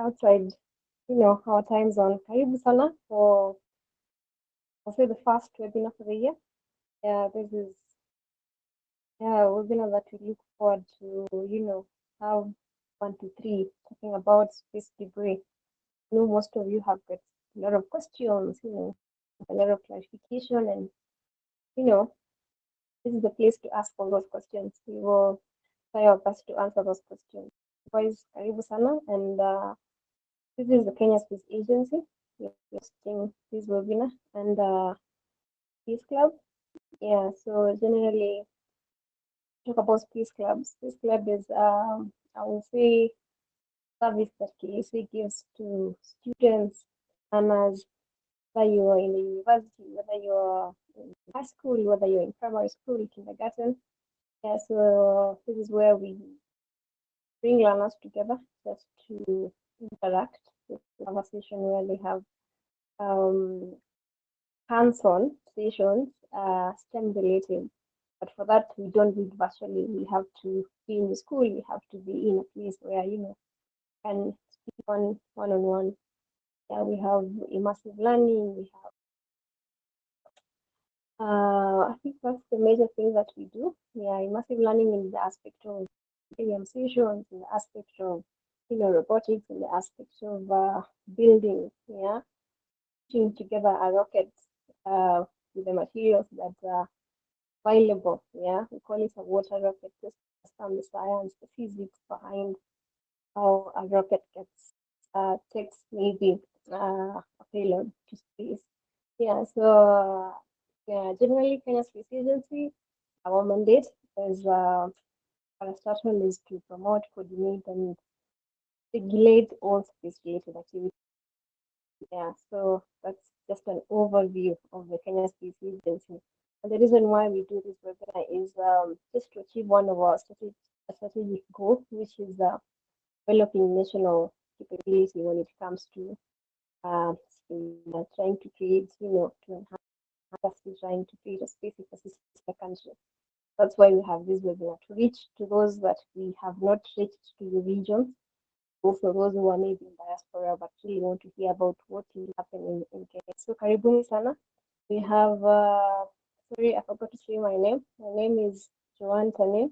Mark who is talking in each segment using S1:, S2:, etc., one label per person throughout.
S1: outside, our time zone. Karibu sana for, I'll say, the first webinar for the year. This is a webinar that we look forward to, have 1 to 3 talking about space debris. I know most of you have got a lot of questions, a lot of clarification, and this is the place to ask all those questions. We will try our best to answer those questions. Otherwise, karibu sana, and this is the Kenya Space Agency. We're hosting this webinar and Space Club. Yeah, so generally talk about Space Club. Space Club is, I will say, service that KSA gives to students, learners, whether you're in the university, whether you're in high school, whether you're in primary school, kindergarten. Yeah, so this is where we bring learners together just to interact with a conversation where they have hands-on sessions, STEM related. But for that, we don't do it virtually. We have to be in the school. We have to be in a place where, can speak one-on-one. Yeah, we have immersive learning. We have, I think that's the major thing that we do. Yeah, immersive learning in the aspect of AM sessions, in the aspect of, robotics, in the aspect of building, putting together a rocket with the materials that are available. Yeah, we call it a water rocket, just to understand the science, the physics behind how a rocket takes maybe a payload to space. Yeah, so generally Kenya Space Agency, our mandate as Aristotle is to promote, coordinate, and regulate all space-related activities. Yeah, so that's just an overview of the Kenya Space Agency. And the reason why we do this webinar is just to achieve one of our strategic goals, which is developing national capability when it comes to trying to create, to enhance, trying to create a space ecosystem in the country. That's why we have this webinar, to reach to those that we have not reached to the regions, also those who are maybe in diaspora but really want to hear about what is happening in Kenya. So karibuni sana. We have, sorry, I forgot to say my name. My name is Joanne Tane.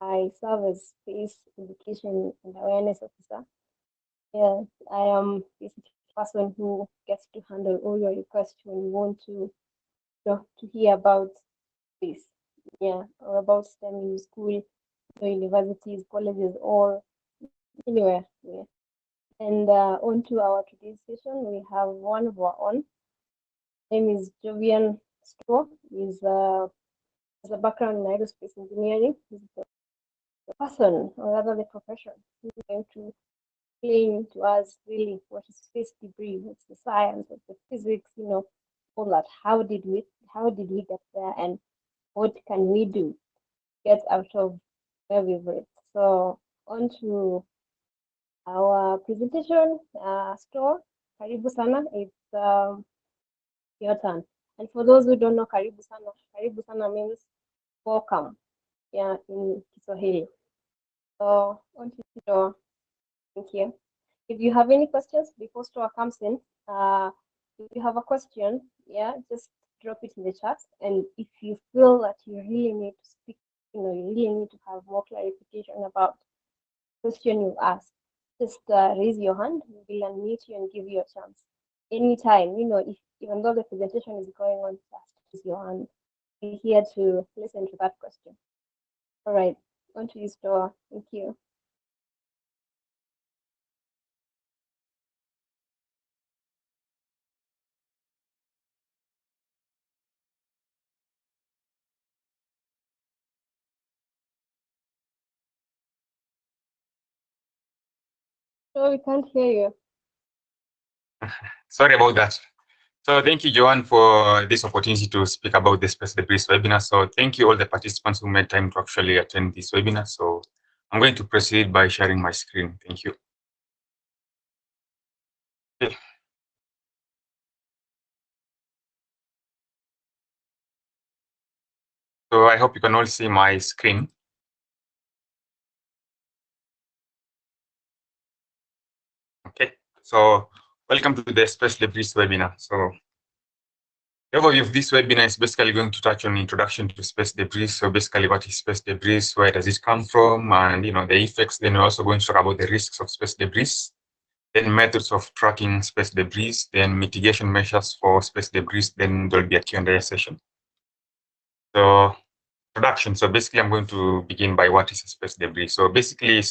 S1: I serve as Space Education and Awareness Officer. Yes, I am this person who gets to handle all your requests when you want to hear about space, or about STEM in school, universities, colleges, or anywhere. Yeah. And on to our today's session, we have one of our own. His name is Jovian Store. He's has a background in aerospace engineering. He's the person, or rather the profession, who's going to explain to us really what is space debris, what's the science, what's the physics, all that. How did we get there, and what can we do to get out of where we've read? So on to our presentation. Store, karibu sana. It's your turn. And for those who don't know karibu sana means welcome, in Kiswahili. So on to Store. Thank you. If you have any questions before Store comes in, if you have a question, just drop it in the chat. And if you feel that you really need to speak, you really need to have more clarification about the question you asked, just raise your hand. We will unmute you and give you a chance. Anytime, if even though the presentation is going on, just raise your hand. We're here to listen to that question. All right, on to you, Store. Thank you. So we can't hear you.
S2: Sorry about that. So thank you, Joanne, for this opportunity to speak about the Space Debris webinar. So thank you all the participants who made time to actually attend this webinar. So I'm going to proceed by sharing my screen. Thank you. Okay. So I hope you can all see my screen. Okay. So welcome to the Space Debris webinar. So the overview of this webinar is basically going to touch on introduction to space debris. So basically, what is space debris? Where does it come from? And the effects. Then we're also going to talk about the risks of space debris. Then methods of tracking space debris. Then mitigation measures for space debris. Then there'll be a Q&A session. So introduction. So basically, I'm going to begin by what is a space debris. So basically,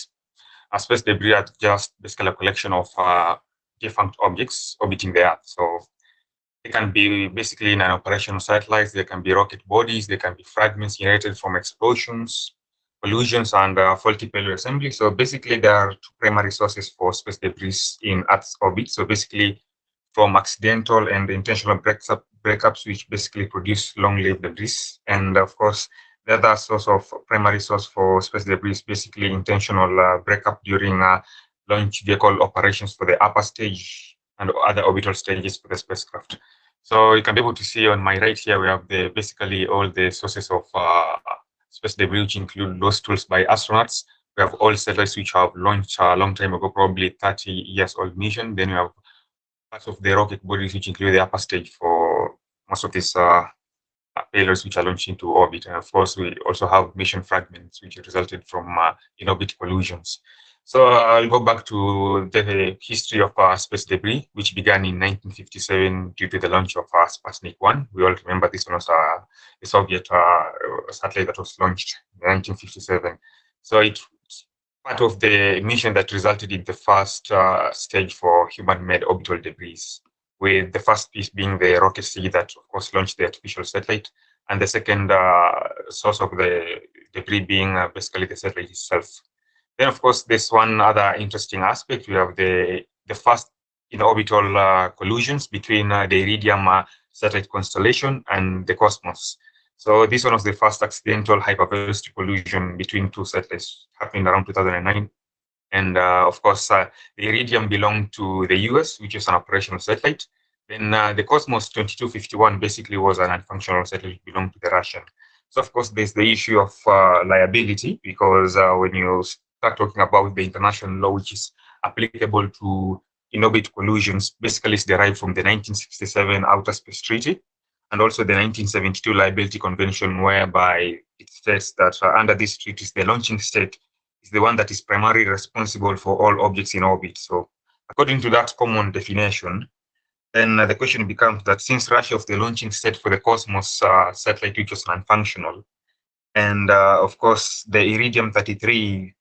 S2: a space debris are just basically a collection of defunct objects orbiting the Earth. So they can be basically in an operational satellites, they can be rocket bodies, they can be fragments generated from explosions, collisions, and faulty payload assembly. So basically, there are two primary sources for space debris in Earth's orbit. So basically, from accidental and intentional breakups, which basically produce long-lived debris. And of course, the other primary source for space debris is basically intentional breakup during launch vehicle operations for the upper stage and other orbital stages for the spacecraft. So you can be able to see on my right here, we have basically all the sources of space debris, which include those tools by astronauts. We have all satellites which have launched a long time ago, probably 30 years old mission. Then we have parts of the rocket bodies, which include the upper stage for most of these payloads which are launched into orbit. And of course, we also have mission fragments which resulted from in-orbit collisions. So I'll go back to the history of space debris, which began in 1957 due to the launch of Sputnik 1. We all remember this one was a Soviet satellite that was launched in 1957. So it's part of the mission that resulted in the first stage for human-made orbital debris, with the first piece being the rocket stage that, of course, launched the artificial satellite, and the second source of the debris being basically the satellite itself. Then, of course, there's one other interesting aspect. We have the first in-orbital collisions between the Iridium satellite constellation and the Cosmos. So this one was the first accidental hypervelocity collision between two satellites, happened around 2009. And of course, the Iridium belonged to the US, which is an operational satellite. Then the Cosmos 2251 basically was an unfunctional satellite, belonged to the Russian. So of course, there's the issue of liability, because when you start talking about the international law, which is applicable to in-orbit collisions, basically it's derived from the 1967 Outer Space Treaty, and also the 1972 Liability Convention, whereby it states that under these treaties, the launching state is the one that is primarily responsible for all objects in orbit. So according to that common definition, then the question becomes that since Russia was the launching state for the Cosmos satellite, which was non-functional, and of course, the Iridium 33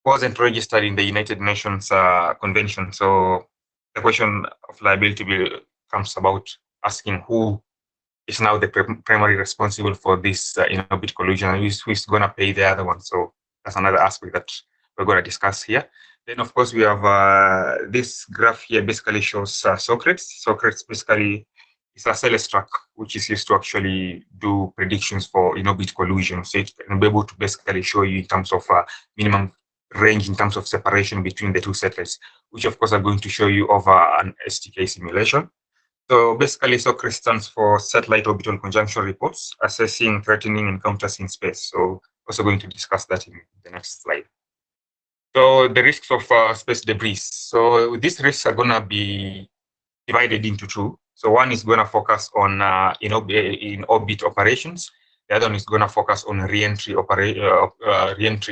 S2: wasn't registered in the United Nations Convention. So the question of liability comes about asking who is now the primary responsible for this in-orbit collision, and who's going to pay the other one. So that's another aspect that we're going to discuss here. Then, of course, we have this graph here basically shows Socrates. Socrates basically is a Celestrack, which is used to actually do predictions for in-orbit collision. So it can be able to basically show you in terms of minimum range in terms of separation between the two satellites, which of course are going to show you over an STK simulation. So basically, Socrates stands for Satellite Orbital Conjunction Reports, assessing threatening encounters in space. So also going to discuss that in the next slide. So the risks of space debris. So these risks are going to be divided into two. So one is going to focus on in-orbit operations. The other one is going to focus on re-entry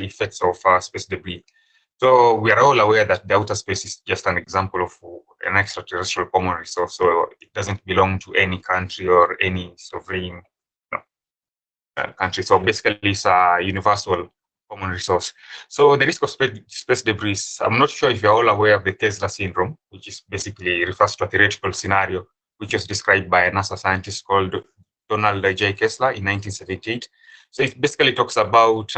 S2: effects of space debris. So we are all aware that the outer space is just an example of an extraterrestrial common resource. So it doesn't belong to any country or any sovereign country. So basically, it's a universal common resource. So the risk of space debris, I'm not sure if you're all aware of the Kessler syndrome, which is basically refers to a theoretical scenario, which was described by a NASA scientist called Donald J. Kessler in 1978. So it basically talks about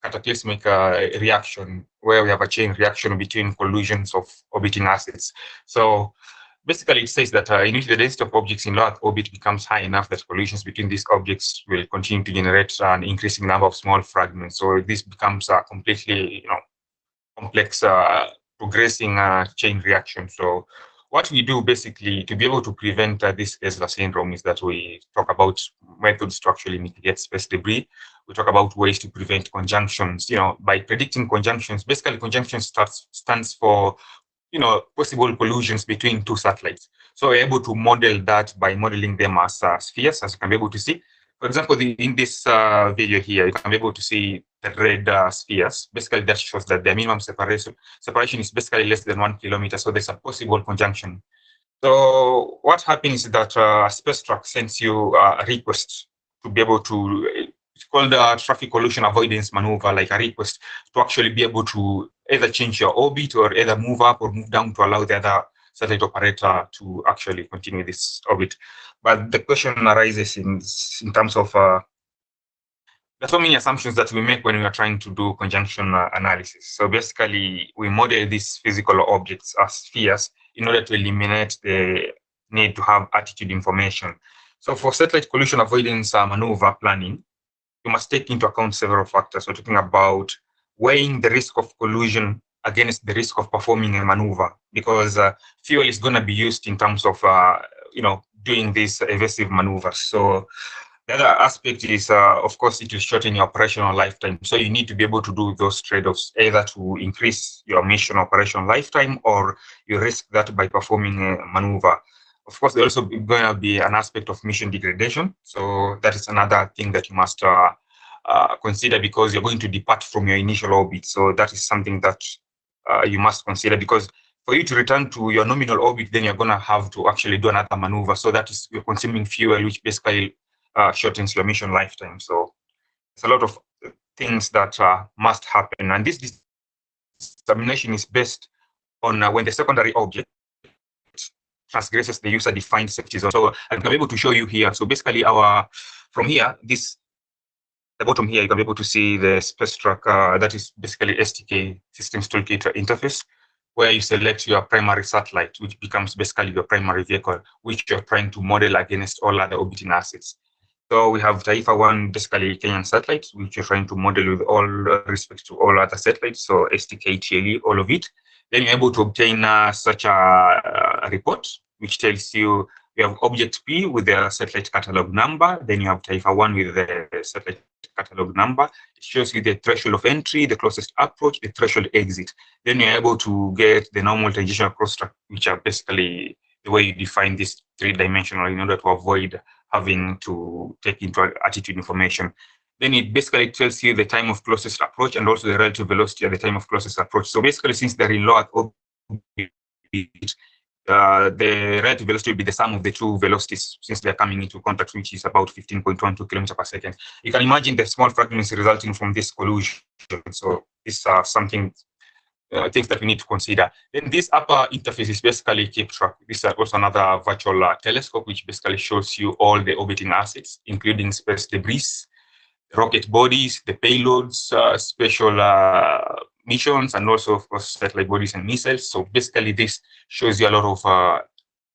S2: cataclysmic reaction, where we have a chain reaction between collisions of orbiting assets. So basically, it says that in which the density of objects in low Earth orbit becomes high enough that collisions between these objects will continue to generate an increasing number of small fragments. So this becomes a completely, complex, progressing chain reaction. So what we do basically to be able to prevent this Kessler syndrome is that we talk about methods to actually mitigate space debris. We talk about ways to prevent conjunctions. By predicting conjunctions, basically conjunction stands for possible collisions between two satellites. So we're able to model that by modeling them as spheres, as you can be able to see. For example, in this video here, you can be able to see the red spheres. Basically, that shows that the minimum separation is basically less than 1 kilometer. So there's a possible conjunction. So what happens is that a space truck sends you a request to be able to, it's called a traffic collision avoidance maneuver, like a request to actually be able to either change your orbit or either move up or move down to allow the other satellite operator to actually continue this orbit. But the question arises in terms of there's so many assumptions that we make when we are trying to do conjunction analysis. So basically, we model these physical objects as spheres in order to eliminate the need to have attitude information. So for satellite collision avoidance maneuver planning, you must take into account several factors. We're talking about weighing the risk of collision against the risk of performing a maneuver, because fuel is going to be used in terms of doing these evasive maneuvers. So the other aspect is, of course, it will shorten your operational lifetime. So you need to be able to do those trade-offs, either to increase your mission operational lifetime or you risk that by performing a maneuver. Of course, there's also going to be an aspect of mission degradation. So that is another thing that you must consider, because you're going to depart from your initial orbit. So that is something that you must consider, because for you to return to your nominal orbit, then you're going to have to actually do another maneuver. So that is, you're consuming fuel, which basically shortens your mission lifetime. So it's a lot of things that must happen. And this determination is based on when the secondary object transgresses the user-defined safety zone. So I'm able to show you here. So basically, from here, the bottom here, you can be able to see the space truck. That is basically STK, Systems Toolkit interface, where you select your primary satellite, which becomes basically your primary vehicle, which you're trying to model against all other orbiting assets. So we have Taifa 1, basically Kenyan satellite, which you're trying to model with all respect to all other satellites. So STK, TLE, all of it. Then you're able to obtain such a report, which tells you have object P with the satellite catalog number. Then you have Taifa 1 with the satellite catalog number. It shows you the threshold of entry, the closest approach, the threshold exit. Then you're able to get the normal tangential crosstrack, which are basically the way you define this three-dimensional in order to avoid having to take into attitude information. Then it basically tells you the time of closest approach and also the relative velocity at the time of closest approach. So basically, since they're in low Earth orbit, the relative velocity will be the sum of the two velocities since they're coming into contact, which is about 15.12 kilometers per second. You can imagine the small fragments resulting from this collision. So these are something things that we need to consider. Then this upper interface is basically keep track. This is also another virtual telescope, which basically shows you all the orbiting assets, including space debris, rocket bodies, the payloads, special missions, and also, of course, satellite bodies and missiles. So basically, this shows you a lot of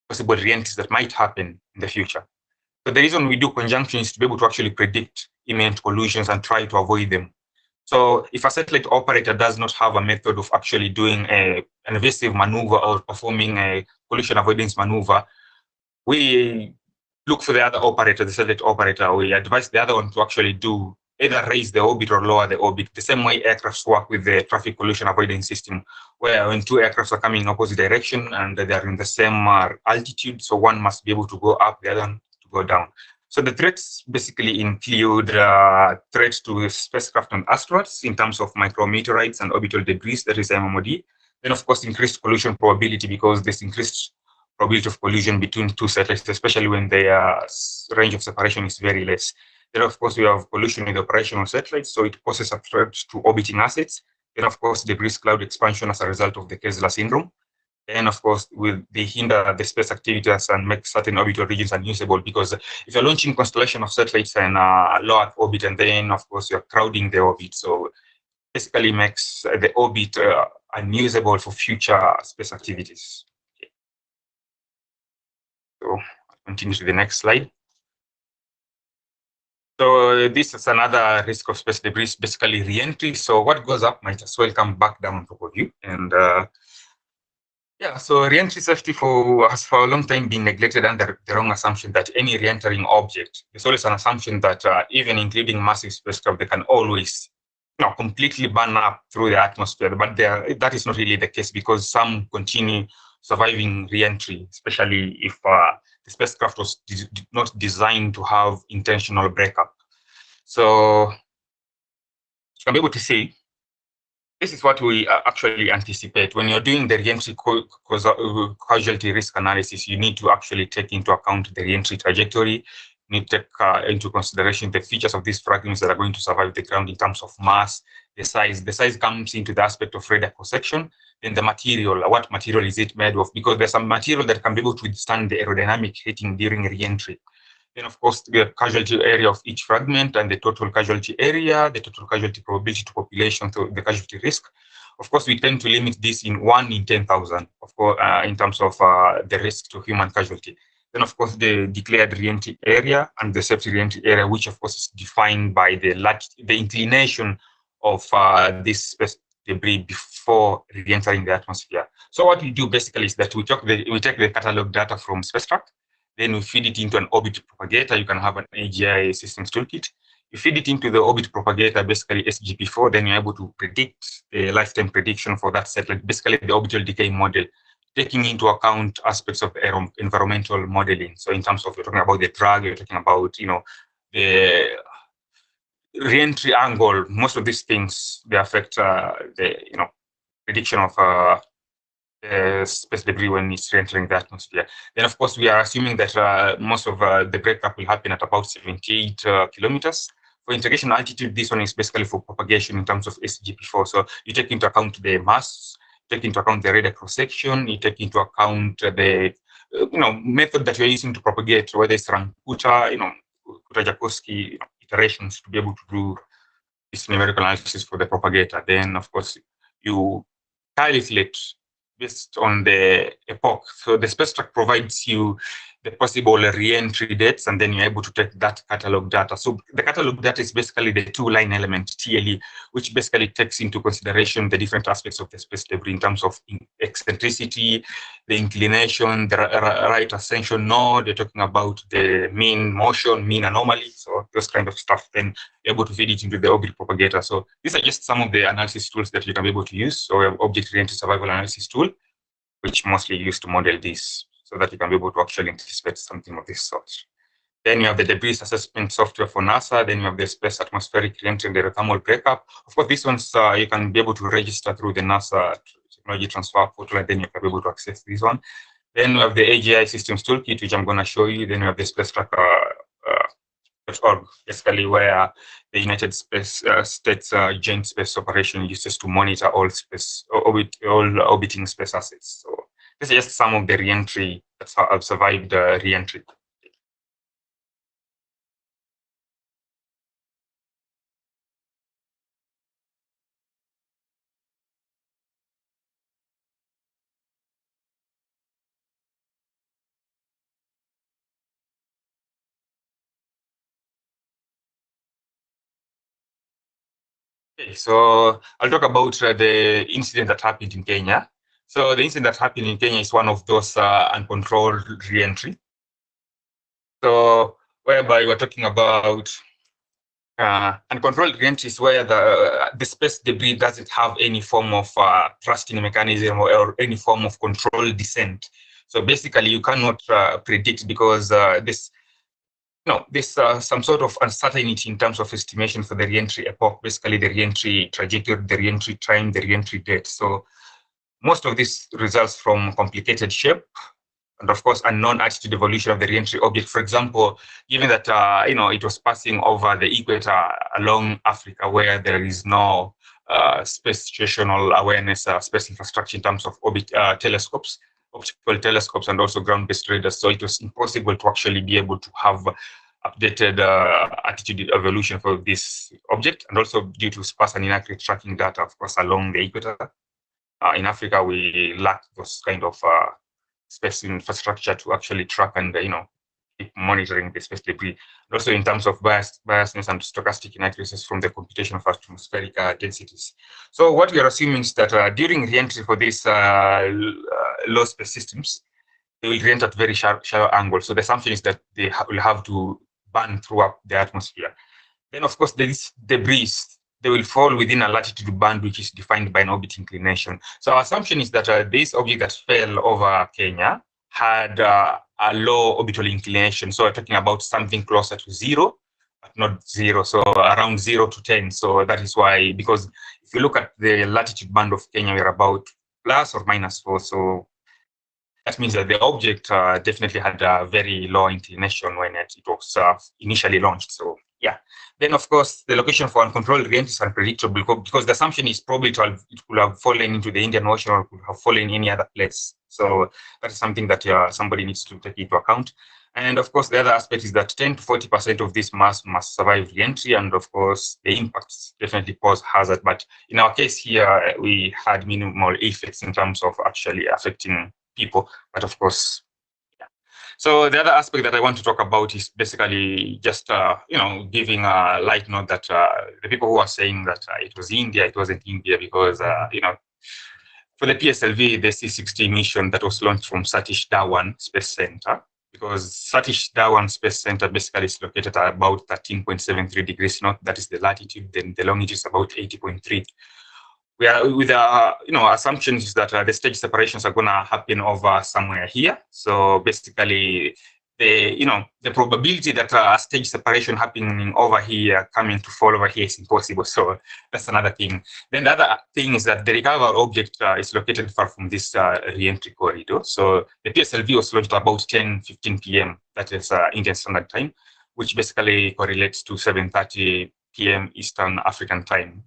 S2: possible re-entries that might happen in the future. So the reason we do conjunction is to be able to actually predict imminent collisions and try to avoid them. So if a satellite operator does not have a method of actually doing an evasive maneuver or performing a collision avoidance maneuver, we look for the other operator, the satellite operator. We advise the other one to actually do either raise the orbit or lower the orbit. The same way aircrafts work with the traffic collision avoidance system, where when two aircrafts are coming in opposite direction and they are in the same altitude, so one must be able to go up, the other one to go down. So the threats basically include threats to spacecraft and astronauts in terms of micrometeorites and orbital debris, that is MMOD. Then, of course, increased collision probability, because there's increased probability of collision between two satellites, especially when the range of separation is very less. Then, of course, we have collision with operational satellites, so it poses a threat to orbiting assets. Then, of course, debris cloud expansion as a result of the Kessler syndrome. And of course, they hinder the space activities and make certain orbital regions unusable, because if you're launching constellation of satellites in low Earth orbit, and then of course you're crowding the orbit, so basically makes the orbit unusable for future space activities. Okay. So I'll continue to the next slide. So this is another risk of space debris, basically re-entry. So what goes up might as well come back down on top of you, and Yeah, so re-entry safety has for a long time been neglected under the wrong assumption that any re-entering object, there's always an assumption that even including massive spacecraft, they can always completely burn up through the atmosphere. But that is not really the case, because some continue surviving re-entry, especially if the spacecraft was not designed to have intentional breakup. So you can be able to say, this is what we actually anticipate. When you're doing the re-entry casualty risk analysis, you need to actually take into account the re-entry trajectory. You need to take into consideration the features of these fragments that are going to survive the ground in terms of mass, the size. The size comes into the aspect of radar cross-section. Then the material, what material is it made of? Because there's some material that can be able to withstand the aerodynamic hitting during re-entry. Then, of course, the casualty area of each fragment and the total casualty area, the total casualty probability to population, so the casualty risk. Of course, we tend to limit this in 1 in 10,000, of course, in terms of the risk to human casualty. Then, of course, the declared re-entry area and the safety re-entry area, which, of course, is defined by the inclination of this debris before re-entering the atmosphere. So what we do basically is that we take the catalog data from spacecraft. Then we feed it into an orbit propagator. You can have an AGI systems toolkit. You feed it into the orbit propagator, basically SGP4, then you're able to predict the lifetime prediction for that satellite, basically the orbital decay model, taking into account aspects of environmental modeling. So in terms of, you're talking about the drag, you're talking about, the re-entry angle, most of these things, they affect the, prediction of space debris when it's re-entering the atmosphere. Then, of course, we are assuming that most of the breakup will happen at about 78 kilometers. For integration altitude, this one is basically for propagation in terms of SGP4. So you take into account the mass, take into account the radar cross-section, you take into account the method that you're using to propagate, whether it's Rankuta, Kuta-Jakowski iterations, to be able to do this numerical analysis for the propagator. Then, of course, you calculate based on the epoch. So the spacecraft provides you the possible re-entry dates, and then you're able to take that catalog data. So the catalog data is basically the two-line element, TLE, which basically takes into consideration the different aspects of the space debris in terms of eccentricity, the inclination, the right ascension node. They're talking about the mean motion, mean anomaly, so those kind of stuff. Then you're able to feed it into the orbit propagator. So these are just some of the analysis tools that you can be able to use. So we have object-oriented survival analysis tool, which mostly used to model this, so that you can be able to actually anticipate something of this sort. Then you have the debris assessment software for NASA. Then you have the space atmospheric re-entry and the thermal breakup. Of course, these ones you can be able to register through the NASA technology transfer portal, and then you can be able to access this one. Then we have the AGI systems toolkit, which I'm going to show you. Then we have the space tracker.org, basically where the United States Joint Space Operation uses to monitor all orbiting space assets. So this is just some of the re-entry that have survived re-entry. Okay, so I'll talk about the incident that happened in Kenya. So the incident that happened in Kenya is one of those uncontrolled re-entry. So whereby we're talking about uncontrolled re-entry is where the space debris doesn't have any form of thrusting mechanism or any form of controlled descent. So basically, you cannot predict, because there's some sort of uncertainty in terms of estimation for the re-entry epoch, basically the re-entry trajectory, the re-entry time, the re-entry date. So most of this results from complicated shape and, of course, unknown attitude evolution of the re-entry object. For example, given that it was passing over the equator along Africa, where there is no space situational awareness, space infrastructure in terms of telescopes, optical telescopes, and also ground-based radars. So it was impossible to actually be able to have updated attitude evolution for this object, and also due to sparse and inaccurate tracking data, of course, along the equator. In Africa, we lack those kind of space infrastructure to actually track and keep monitoring the space debris. And also in terms of biasness and stochastic inaccuracies from the computation of atmospheric densities. So what we are assuming is that during re-entry for this low space systems, they will re-enter at very shallow angles. So the assumption is that they will have to burn throughout the atmosphere. Then, of course, this debris, they will fall within a latitude band which is defined by an orbit inclination. So our assumption is that this object that fell over Kenya had a low orbital inclination. So we're talking about something closer to 0, but not 0. So around 0 to 10. So that is why, because if you look at the latitude band of Kenya, we're about plus or minus 4. So that means that the object definitely had a very low inclination when it was initially launched. So yeah. Then, of course, the location for uncontrolled re-entry is unpredictable because the assumption is probably it could have fallen into the Indian Ocean or could have fallen in any other place. So that is something that somebody needs to take into account. And of course, the other aspect is that 10 to 40% of this mass must survive re-entry. And of course, the impacts definitely pose hazard. But in our case here, we had minimal effects in terms of actually affecting people. But of course, yeah. So the other aspect that I want to talk about is basically just, giving a light note that the people who are saying that it was India, it wasn't India because, for the PSLV, the C-60 mission that was launched from Satish Dhawan Space Center, because Satish Dhawan Space Center basically is located at about 13.73 degrees north. That is the latitude. Then the longitude is about 80.3. We are with assumptions that the stage separations are going to happen over somewhere here. So basically, the probability that a stage separation happening over here coming to fall over here is impossible. So that's another thing. Then the other thing is that the recovered object is located far from this re-entry corridor. So the PSLV was launched about 10:15 p.m. That is Indian Standard Time, which basically correlates to 7:30 p.m. Eastern African Time.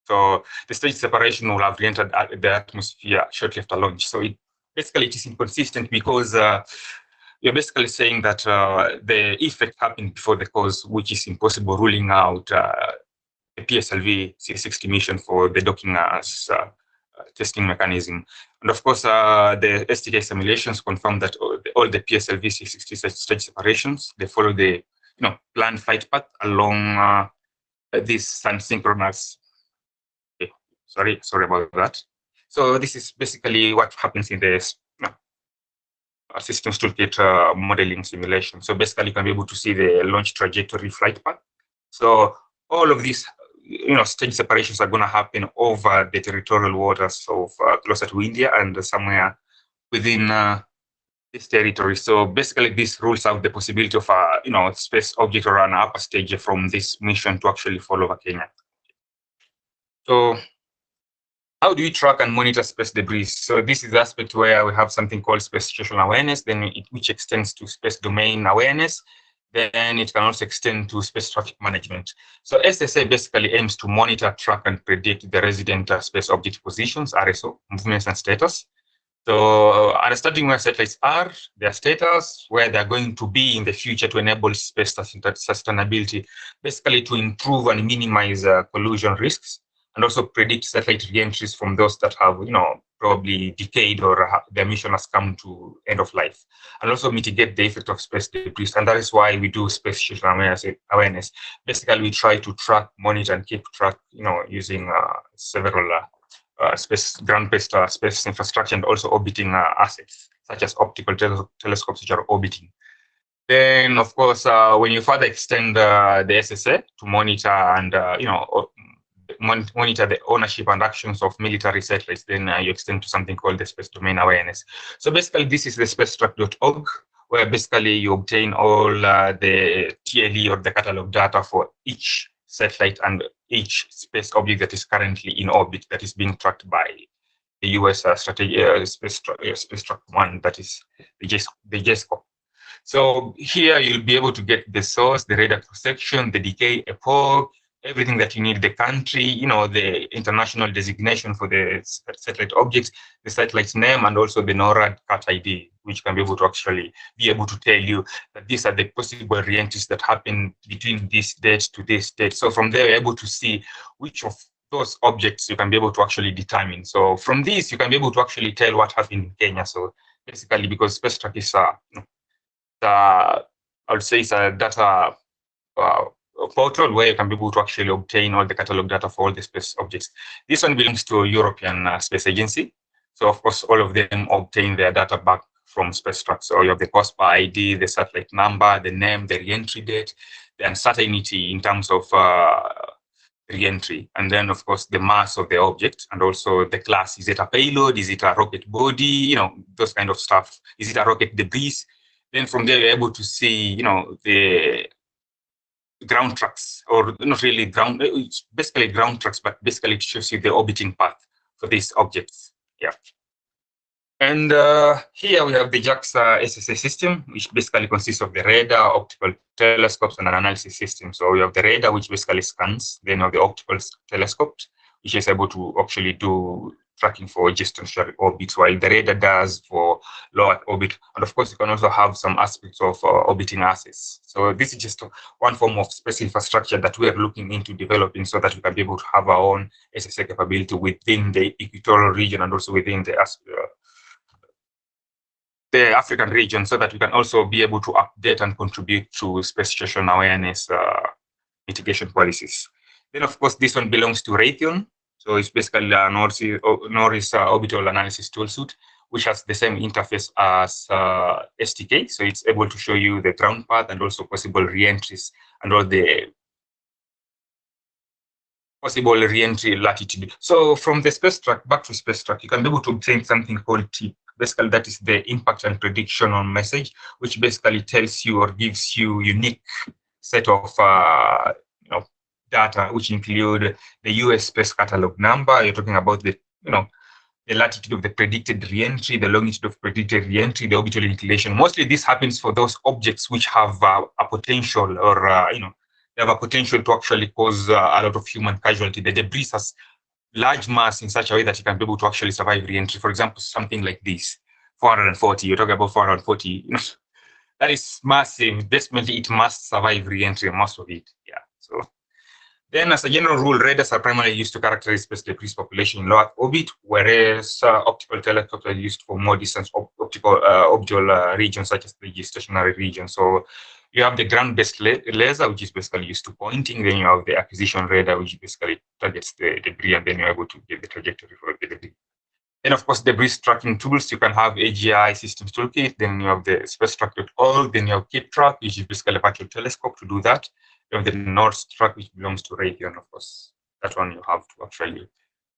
S2: So the stage separation will have re-entered the atmosphere shortly after launch. So it is inconsistent because you're basically saying that the effect happened before the cause, which is impossible, ruling out the PSLV C-60 mission for the docking as testing mechanism. And of course, the STK simulations confirm that all the PSLV C-60 stage separations, they follow the planned flight path along this sun-synchronous. Okay, sorry about that. So this is basically what happens in the systems toolkit modeling simulation. So basically, you can be able to see the launch trajectory flight path. So all of these, stage separations are going to happen over the territorial waters of closer to India and somewhere within this territory. So basically, this rules out the possibility of a space object or an upper stage from this mission to actually fall over Kenya. So how do we track and monitor space debris? So this is the aspect where we have something called space situational awareness, then which extends to space domain awareness. Then it can also extend to space traffic management. So SSA basically aims to monitor, track, and predict the resident space object positions, RSO, movements, and status. So understanding where satellites are, their status, where they're going to be in the future to enable space sustainability, basically to improve and minimize collision risks, and also predict satellite re-entries from those that have, probably decayed or their mission has come to end of life, and also mitigate the effect of space debris. And that is why we do space situational awareness. Basically, we try to track, monitor, and keep track, using several space ground-based space infrastructure and also orbiting assets, such as optical telescopes which are orbiting. Then, of course, when you further extend the SSA to monitor and, monitor the ownership and actions of military satellites, then you extend to something called the space domain awareness. So basically, this is the spacetrack.org, where basically you obtain all the TLE or the catalog data for each satellite and each space object that is currently in orbit that is being tracked by the US Space Track 1, that is the JSCOP. So here you'll be able to get the source, the radar cross-section, the decay epoch, everything that you need, the country, the international designation for the satellite objects, the satellite's name, and also the NORAD CAT ID, which can be able to actually be able to tell you that these are the possible re-entries that happen between this date to this date. So from there, you're able to see which of those objects you can be able to actually determine. So from this, you can be able to actually tell what happened in Kenya. So basically, because SpaceTrack is I would say it's a data portal where you can be able to actually obtain all the catalog data for all the space objects. This one belongs to European Space Agency. So of course, all of them obtain their data back from SpaceTrack. So you have the COSPA ID, the satellite number, the name, the reentry date, the uncertainty in terms of reentry, and then of course the mass of the object, and also the class. Is it a payload? Is it a rocket body? You know, those kind of stuff. Is it a rocket debris? Then from there, you're able to see, you know, the ground tracks, or not really ground, it's basically ground tracks, but basically it shows you the orbiting path for these objects. Yeah. And here we have the JAXA SSA system, which basically consists of the radar, optical telescopes, and an analysis system. So we have the radar, which basically scans. Then we have the optical telescopes, which is able to actually do tracking for geostationary orbits, while the radar does for low Earth orbit. And of course, you can also have some aspects of orbiting assets. So this is just one form of space infrastructure that we are looking into developing so that we can be able to have our own SSA capability within the equatorial region and also within the African region, so that we can also be able to update and contribute to space station awareness mitigation policies. Then, of course, this one belongs to Raytheon. So it's basically a Norris orbital analysis toolsuit, which has the same interface as STK. So it's able to show you the ground path and also possible reentries and all the possible reentry latitude. So from the SpaceTrack back to SpaceTrack, you can be able to obtain something called TIP. Basically, that is the impact and prediction on message, which basically tells you or gives you unique set of data, which include the US space catalog number. You're talking about the the latitude of the predicted reentry, the longitude of predicted reentry, the orbital inclination. Mostly, this happens for those objects which have a potential, or they have a potential to actually cause a lot of human casualty. The debris has large mass in such a way that you can be able to actually survive reentry. For example, something like this, 440. You're talking about 440. That is massive. Definitely, it must survive reentry, most of it. Yeah. So then, as a general rule, radars are primarily used to characterize space debris population in low Earth orbit, whereas optical telescopes are used for more distance orbital regions, such as the geostationary region. So you have the ground-based laser, which is basically used to pointing. Then you have the acquisition radar, which basically targets the debris, and then you're able to get the trajectory for the debris. Then, of course, debris tracking tools. You can have AGI Systems Toolkit. Then you have the SpaceTrack.org. Then you have KitTrack, which is basically a virtual telescope to do that. You have the NORStrack, which belongs to Raytheon, of course. That one you have to actually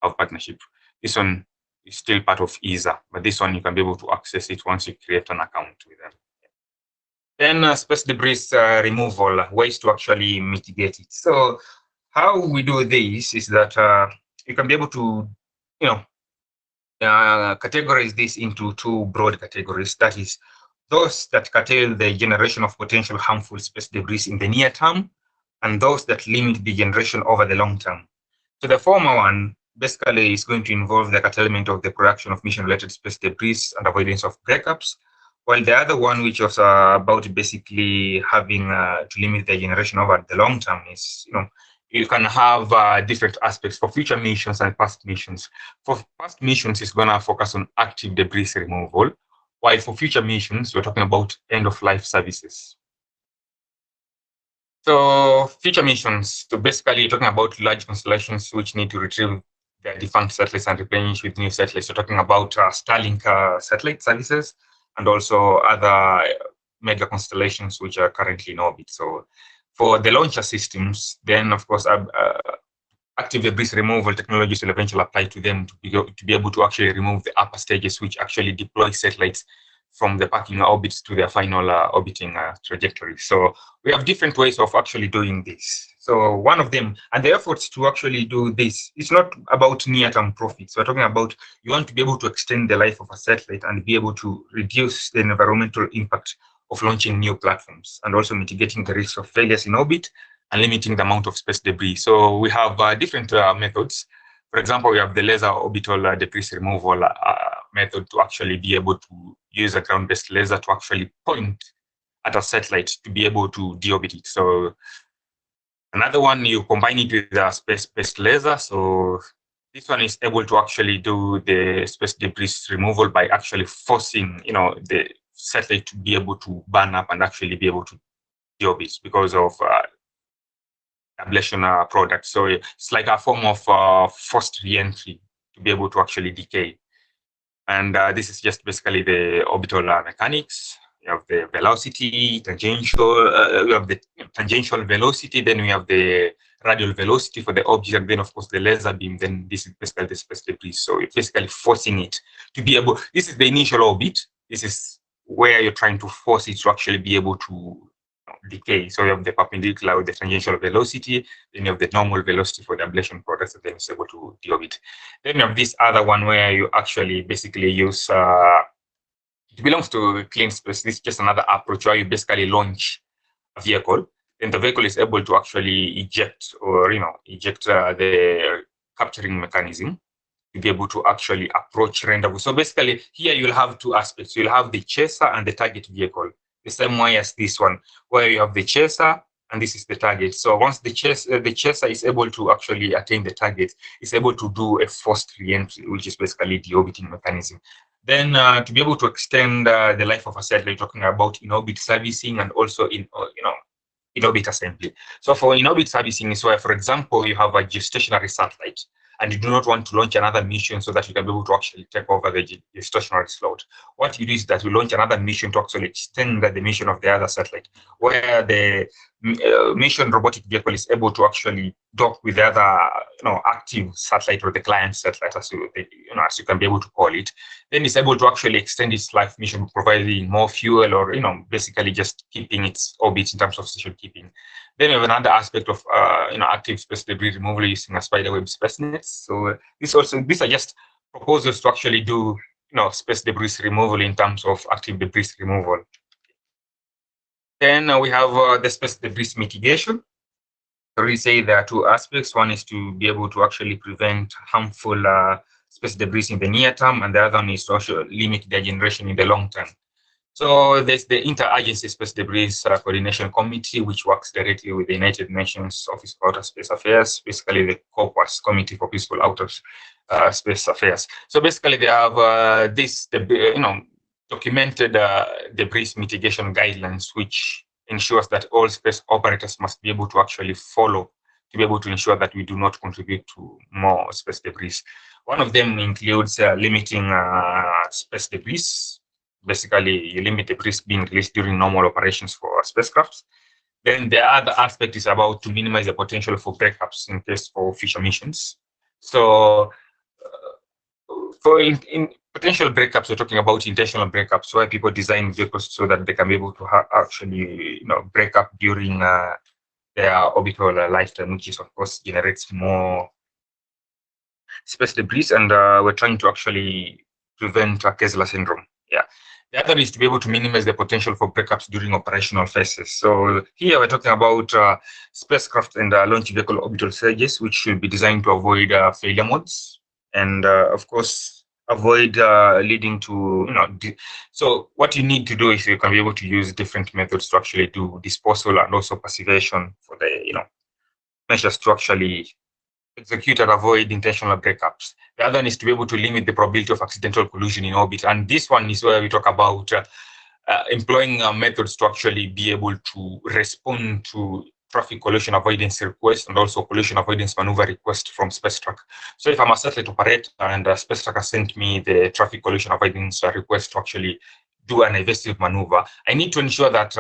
S2: have partnership. This one is still part of ESA, but this one you can be able to access it once you create an account with them. Then space debris removal, ways to actually mitigate it. So how we do this is that you can be able to, categorize this into two broad categories. That is, those that curtail the generation of potential harmful space debris in the near term, and those that limit the generation over the long term. So the former one basically is going to involve the curtailment of the production of mission-related space debris and avoidance of breakups, while the other one, which was about basically having to limit the generation over the long term, is, you can have different aspects for future missions and past missions. For past missions, it's going to focus on active debris removal, while for future missions, we're talking about end-of-life services. So future missions, so basically you're talking about large constellations which need to retrieve their defunct satellites and replenish with new satellites. You're talking about Starlink satellite services and also other mega constellations which are currently in orbit. So for the launcher systems, then of course, active debris removal technologies will eventually apply to them to be able to actually remove the upper stages, which actually deploy satellites from the parking orbits to their final orbiting trajectory. So we have different ways of actually doing this. So one of them, and the efforts to actually do this, it's not about near-term profits. We're talking about you want to be able to extend the life of a satellite and be able to reduce the environmental impact of launching new platforms, and also mitigating the risk of failures in orbit and limiting the amount of space debris. So we have different methods. For example, we have the laser orbital debris removal method to actually be able to use a ground-based laser to actually point at a satellite to be able to deorbit it. So another one, you combine it with a space-based laser. So this one is able to actually do the space debris removal by actually forcing, the satellite to be able to burn up and actually be able to deorbit because of ablation product. So it's like a form of forced re-entry to be able to actually decay. And this is just basically the orbital mechanics. You have the velocity, tangential, we have the tangential velocity, then we have the radial velocity for the object, and then of course the laser beam, then this is basically the space debris. So you're basically forcing it to be able, this is the initial orbit, this is where you're trying to force it to actually be able to decay. So you have the perpendicular with the tangential velocity, then you have the normal velocity for the ablation products, and then it's able to deorbit. Then you have this other one where you actually basically use, it belongs to clean space. This is just another approach where you basically launch a vehicle, and the vehicle is able to actually eject or, eject the capturing mechanism to be able to actually approach rendezvous. So basically here you'll have two aspects. You'll have the chaser and the target vehicle, the same way as this one, where you have the chaser and this is the target. So once the chaser is able to actually attain the target, it's able to do a forced re-entry, which is basically the orbiting mechanism. Then to be able to extend the life of a satellite, talking about in-orbit servicing and also in-orbit assembly. So for in-orbit servicing is where, for example, you have a geostationary satellite and you do not want to launch another mission so that you can be able to actually take over the geostationary slot. What you do is that you launch another mission to actually extend the mission of the other satellite, where the mission robotic vehicle is able to actually dock with the other active satellite or the client satellite, as you can be able to call it. Then it's able to actually extend its life mission, providing more fuel or basically just keeping its orbit in terms of station keeping. Then we have another aspect of active space debris removal using a spiderweb space nets. So these are just proposals to actually do space debris removal in terms of active debris removal. Then we have the space debris mitigation. So we say there are two aspects. One is to be able to actually prevent harmful space debris in the near term, and the other one is to also limit their generation in the long term. So there's the Interagency Space Debris Coordination Committee, which works directly with the United Nations Office of Outer Space Affairs, basically the COPAS, Committee for Peaceful Outer Space Affairs. So basically they have this, documented debris mitigation guidelines, which ensures that all space operators must be able to actually follow to be able to ensure that we do not contribute to more space debris. One of them includes limiting space debris. Basically, you limit debris being released during normal operations for spacecrafts. Then the other aspect is about to minimize the potential for breakups in case for future missions. So for in potential breakups, we're talking about intentional breakups, where people design vehicles so that they can be able to actually break up during their orbital lifetime, which is of course generates more space debris, and we're trying to actually prevent Kessler syndrome. Yeah. The other is to be able to minimize the potential for breakups during operational phases. So here we're talking about spacecraft and launch vehicle orbital stages, which should be designed to avoid failure modes, and of course avoid leading to so what you need to do is you can be able to use different methods to actually do disposal and also passivation for the measures to actually execute and avoid intentional breakups. The other one is to be able to limit the probability of accidental collision in orbit. And this one is where we talk about employing methods to actually be able to respond to traffic collision avoidance requests and also collision avoidance maneuver request from SpaceTrack. So if I'm a satellite operator and SpaceTrack has sent me the traffic collision avoidance request to actually do an evasive maneuver, I need to ensure that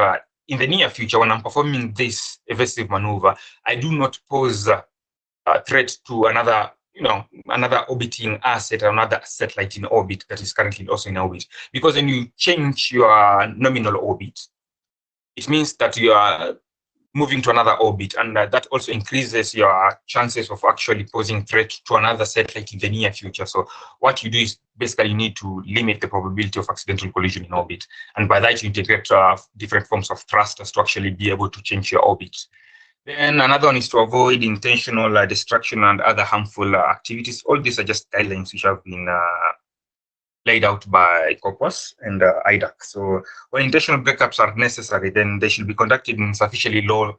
S2: in the near future, when I'm performing this evasive maneuver, I do not pose threat to another orbiting asset, another satellite in orbit that is currently also in orbit. Because when you change your nominal orbit, it means that you are moving to another orbit, and that also increases your chances of actually posing threat to another satellite in the near future. So what you do is basically you need to limit the probability of accidental collision in orbit, and by that you integrate different forms of thrusters to actually be able to change your orbit. Then another one is to avoid intentional destruction and other harmful activities. All these are just guidelines which have been laid out by COPAS and IDAC. So when intentional breakups are necessary, then they should be conducted in sufficiently low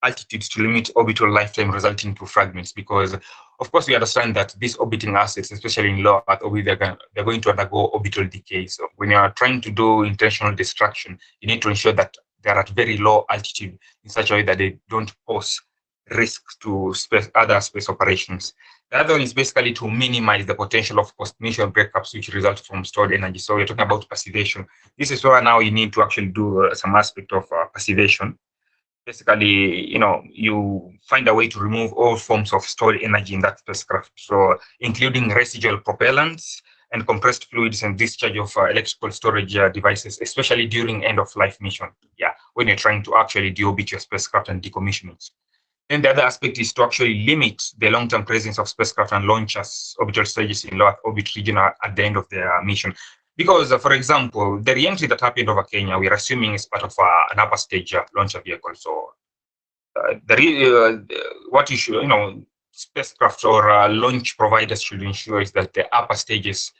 S2: altitudes to limit orbital lifetime resulting to fragments, because of course we understand that these orbiting assets, especially in low Earth orbit, they're going to undergo orbital decay. So when you are trying to do intentional destruction, you need to ensure that they're at very low altitude in such a way that they don't pose risks to other space operations. The other one is basically to minimize the potential of post-mission breakups which result from stored energy. So we're talking about passivation. This is where now you need to actually do some aspect of passivation. Basically, you find a way to remove all forms of stored energy in that spacecraft. So including residual propellants and compressed fluids and discharge of electrical storage devices, especially during end-of-life mission. Yeah, when you're trying to actually deorbit your spacecraft and decommission it. Then the other aspect is to actually limit the long-term presence of spacecraft and launchers orbital stages in low Earth orbit region at the end of their mission. Because, for example, the re-entry that happened over Kenya, we're assuming is part of an upper stage launcher vehicle. So, what you should, spacecraft or launch providers should ensure is that the upper stages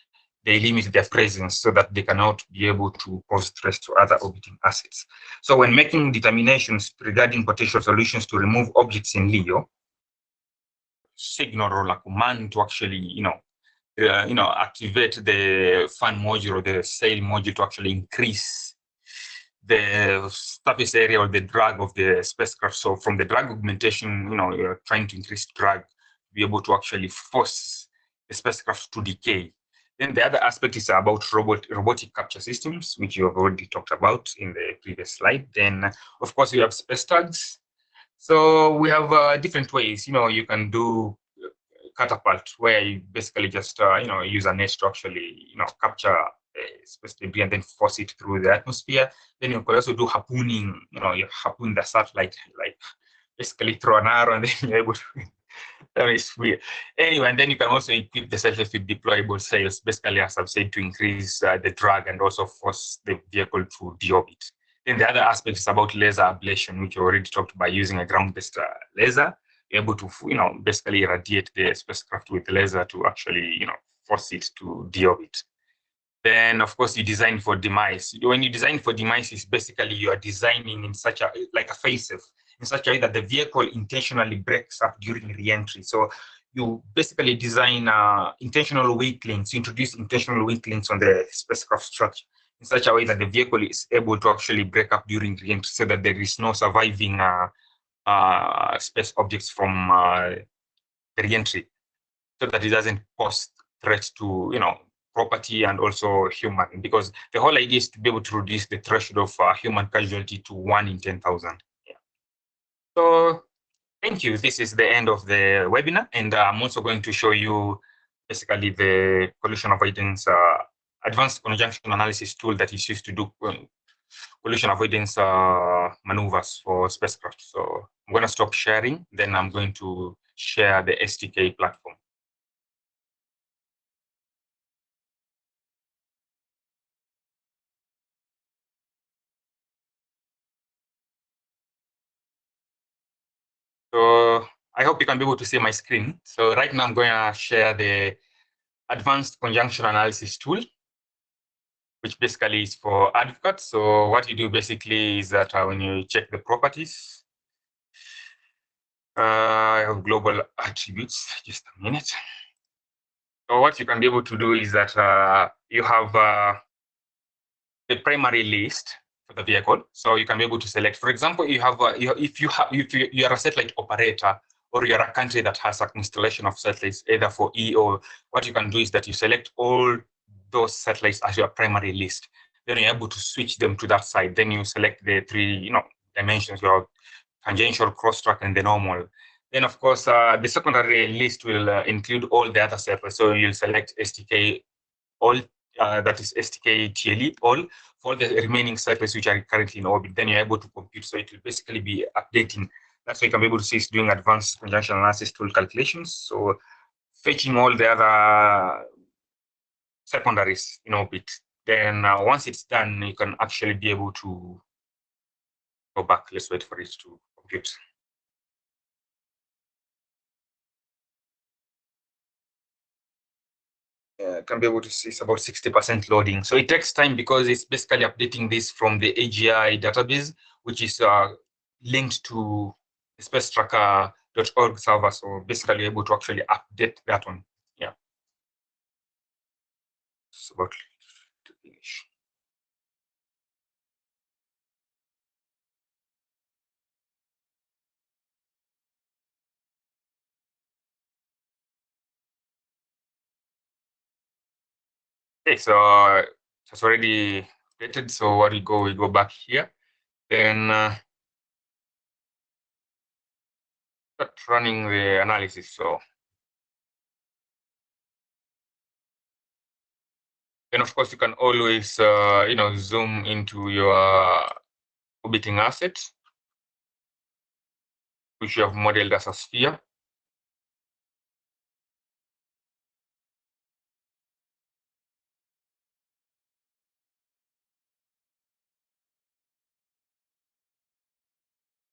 S2: they limit their presence so that they cannot be able to cause stress to other orbiting assets. So when making determinations regarding potential solutions to remove objects in LEO, signal or a command to actually, activate the fan module or the sail module to actually increase the surface area or the drag of the spacecraft. So from the drag augmentation, you're trying to increase drag to be able to actually force the spacecraft to decay. Then the other aspect is about robotic capture systems, which you have already talked about in the previous slide. Then, of course, you have space tags. So we have different ways. You can do catapult, where you basically just use a net to actually capture space debris and then force it through the atmosphere. Then you can also do harpooning. You harpoon the satellite, like basically throw an arrow and then you're able to. That is weird. Anyway, and then you can also equip the satellite with deployable sails, basically, as I've said, to increase the drag and also force the vehicle to deorbit. Then the other aspect is about laser ablation, which you already talked about using a ground-based laser, able to, basically irradiate the spacecraft with laser to actually, force it to deorbit. Then, of course, you design for demise. When you design for demise, it's basically you are designing in such like a face-off, in such a way that the vehicle intentionally breaks up during re-entry. So you basically design intentional weak links, you introduce intentional weak links on the spacecraft structure in such a way that the vehicle is able to actually break up during re-entry so that there is no surviving space objects from the re-entry, so that it doesn't pose threat to, property and also human, because the whole idea is to be able to reduce the threshold of human casualty to 1 in 10,000. Yeah. So thank you. This is the end of the webinar, and I'm also going to show you basically the collision avoidance advanced conjunction analysis tool that is used to do collision avoidance maneuvers for spacecraft. So I'm going to stop sharing, then I'm going to share the STK platform. So I hope you can be able to see my screen. So right now I'm going to share the advanced conjunction analysis tool, which basically is for advocates. So what you do basically is that when you check the properties, I have global attributes, just a minute. So what you can be able to do is that you have the primary list for the vehicle. So you can be able to select, for example, you have if you are a satellite operator or you're a country that has a constellation of satellites, either for E or what you can do is that you select all those satellites as your primary list. Then you're able to switch them to that side. Then you select the three, dimensions, your tangential, cross-track, and the normal. Then, of course, the secondary list will include all the other satellites. So you'll select STK all, that is STK TLE all for the remaining satellites which are currently in orbit. Then you're able to compute. So it will basically be updating. That's why you can be able to see it's doing advanced conjunction analysis tool calculations. So fetching all the other secondaries in orbit. Then once it's done, you can actually be able to go back. Let's wait for it to compute. Can be able to see it's about 60% loading. So it takes time because it's basically updating this from the AGI database, which is linked to the spacetracker.org server. So basically able to actually update that one. Yeah. It's about to finish. Okay, so it's already created. So what we go back here, then start running the analysis. So then of course you can always zoom into your orbiting asset, which you have modeled as a sphere.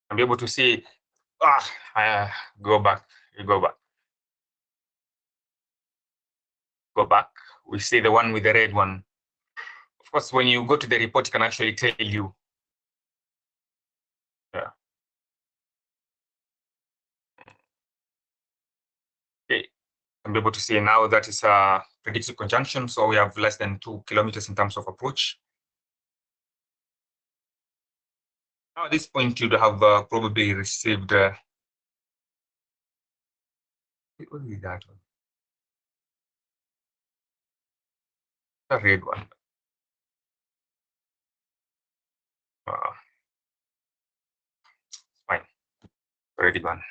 S2: And be able to see, go back, go back. We see the one with the red one. Of course, when you go to the report, it can actually tell you. Yeah. Okay. And be able to see now that is a predicted conjunction. So we have less than 2 kilometers in terms of approach. Now at this point, you'd have probably received. What is that one? The red one. Fine. Already gone.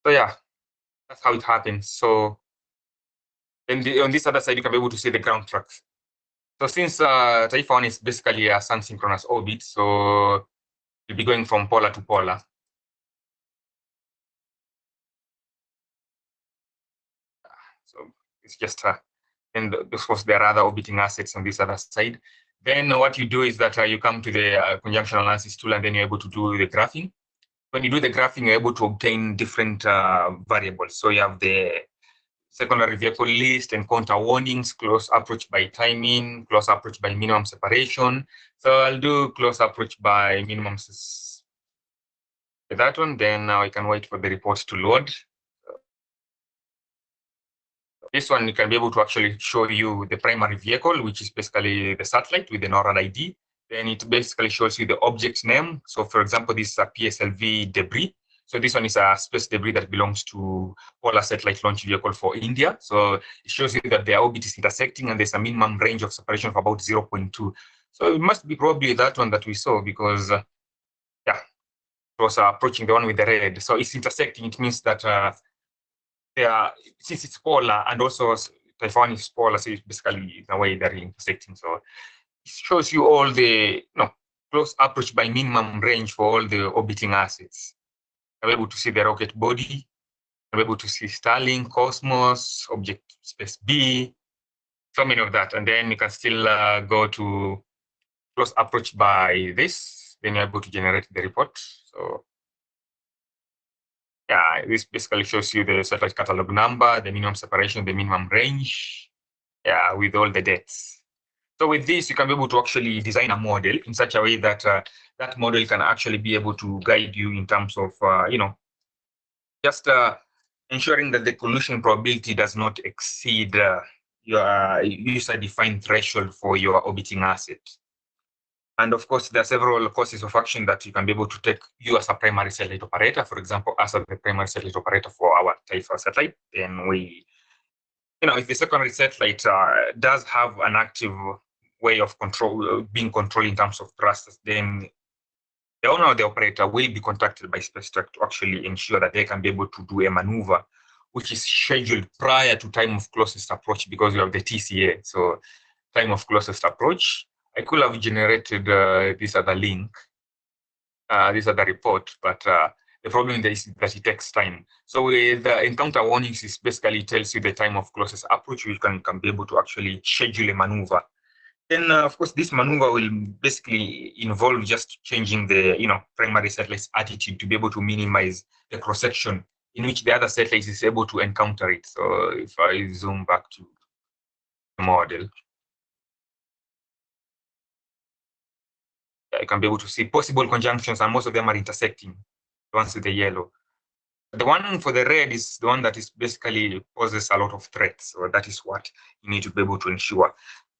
S2: So yeah, that's how it happens. So then on this other side, you can be able to see the ground tracks. So since Taifa 1 is basically a sun-synchronous orbit, so you'll be going from polar to polar. So it's just and of course there are other orbiting assets on this other side. Then what you do is that you come to the conjunction analysis tool, and then you're able to do the graphing. When you do the graphing, you're able to obtain different variables. So you have the secondary vehicle list, encounter warnings, close approach by timing, close approach by minimum separation. So I'll do close approach by minimum that one. Then now I can wait for the report to load. This one, you can be able to actually show you the primary vehicle, which is basically the satellite with the NORAD ID. Then it basically shows you the object name. So for example, this is a PSLV debris. So this one is a space debris that belongs to Polar Satellite Launch Vehicle for India. So it shows you that their orbit is intersecting, and there's a minimum range of separation of about 0.2. So it must be probably that one that we saw, because yeah, it was approaching the one with the red. So it's intersecting. It means that since it's polar, and also Taifa 1 is polar, so it's basically in a way they're intersecting. So it shows you all the close approach by minimum range for all the orbiting assets. I'm able to see the rocket body. I'm able to see Starlink, Cosmos, Object Space B, so many of that. And then you can still go to close approach by this. Then you're able to generate the report. So yeah, this basically shows you the satellite catalog number, the minimum separation, the minimum range, yeah, with all the dates. So with this, you can be able to actually design a model in such a way that that model can actually be able to guide you in terms of, just ensuring that the collision probability does not exceed your user-defined threshold for your orbiting asset. And of course, there are several courses of action that you can be able to take you as a primary satellite operator. For example, as the primary satellite operator for our Taifa satellite, then we, if the secondary satellite does have an active way of being controlled in terms of thrusters, then the owner or the operator will be contacted by SpaceTrack to actually ensure that they can be able to do a maneuver which is scheduled prior to time of closest approach, because you have the TCA. So time of closest approach. I could have generated this other link, this other report, but the problem is that it takes time. So with the encounter warnings, is basically tells you the time of closest approach. You can be able to actually schedule a maneuver. Then, of course, this maneuver will basically involve just changing the primary satellite's attitude to be able to minimize the cross-section in which the other satellite is able to encounter it. So if I zoom back to the model, I can be able to see possible conjunctions, and most of them are intersecting, the ones with the yellow. The one for the red is the one that is basically poses a lot of threats. So that is what you need to be able to ensure.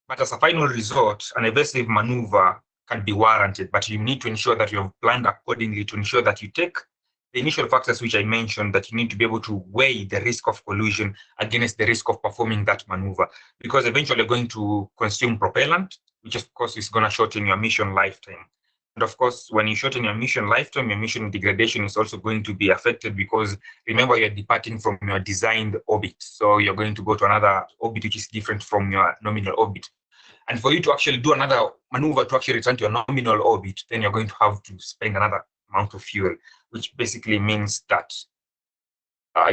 S2: But as a final resort, an evasive maneuver can be warranted, but you need to ensure that you have planned accordingly to ensure that you take the initial factors which I mentioned, that you need to be able to weigh the risk of collision against the risk of performing that maneuver, because eventually you're going to consume propellant, which of course is going to shorten your mission lifetime. And of course, when you shorten your mission lifetime, your mission degradation is also going to be affected, because remember, you're departing from your designed orbit. So you're going to go to another orbit which is different from your nominal orbit. And for you to actually do another maneuver to actually return to your nominal orbit, then you're going to have to spend another amount of fuel, which basically means that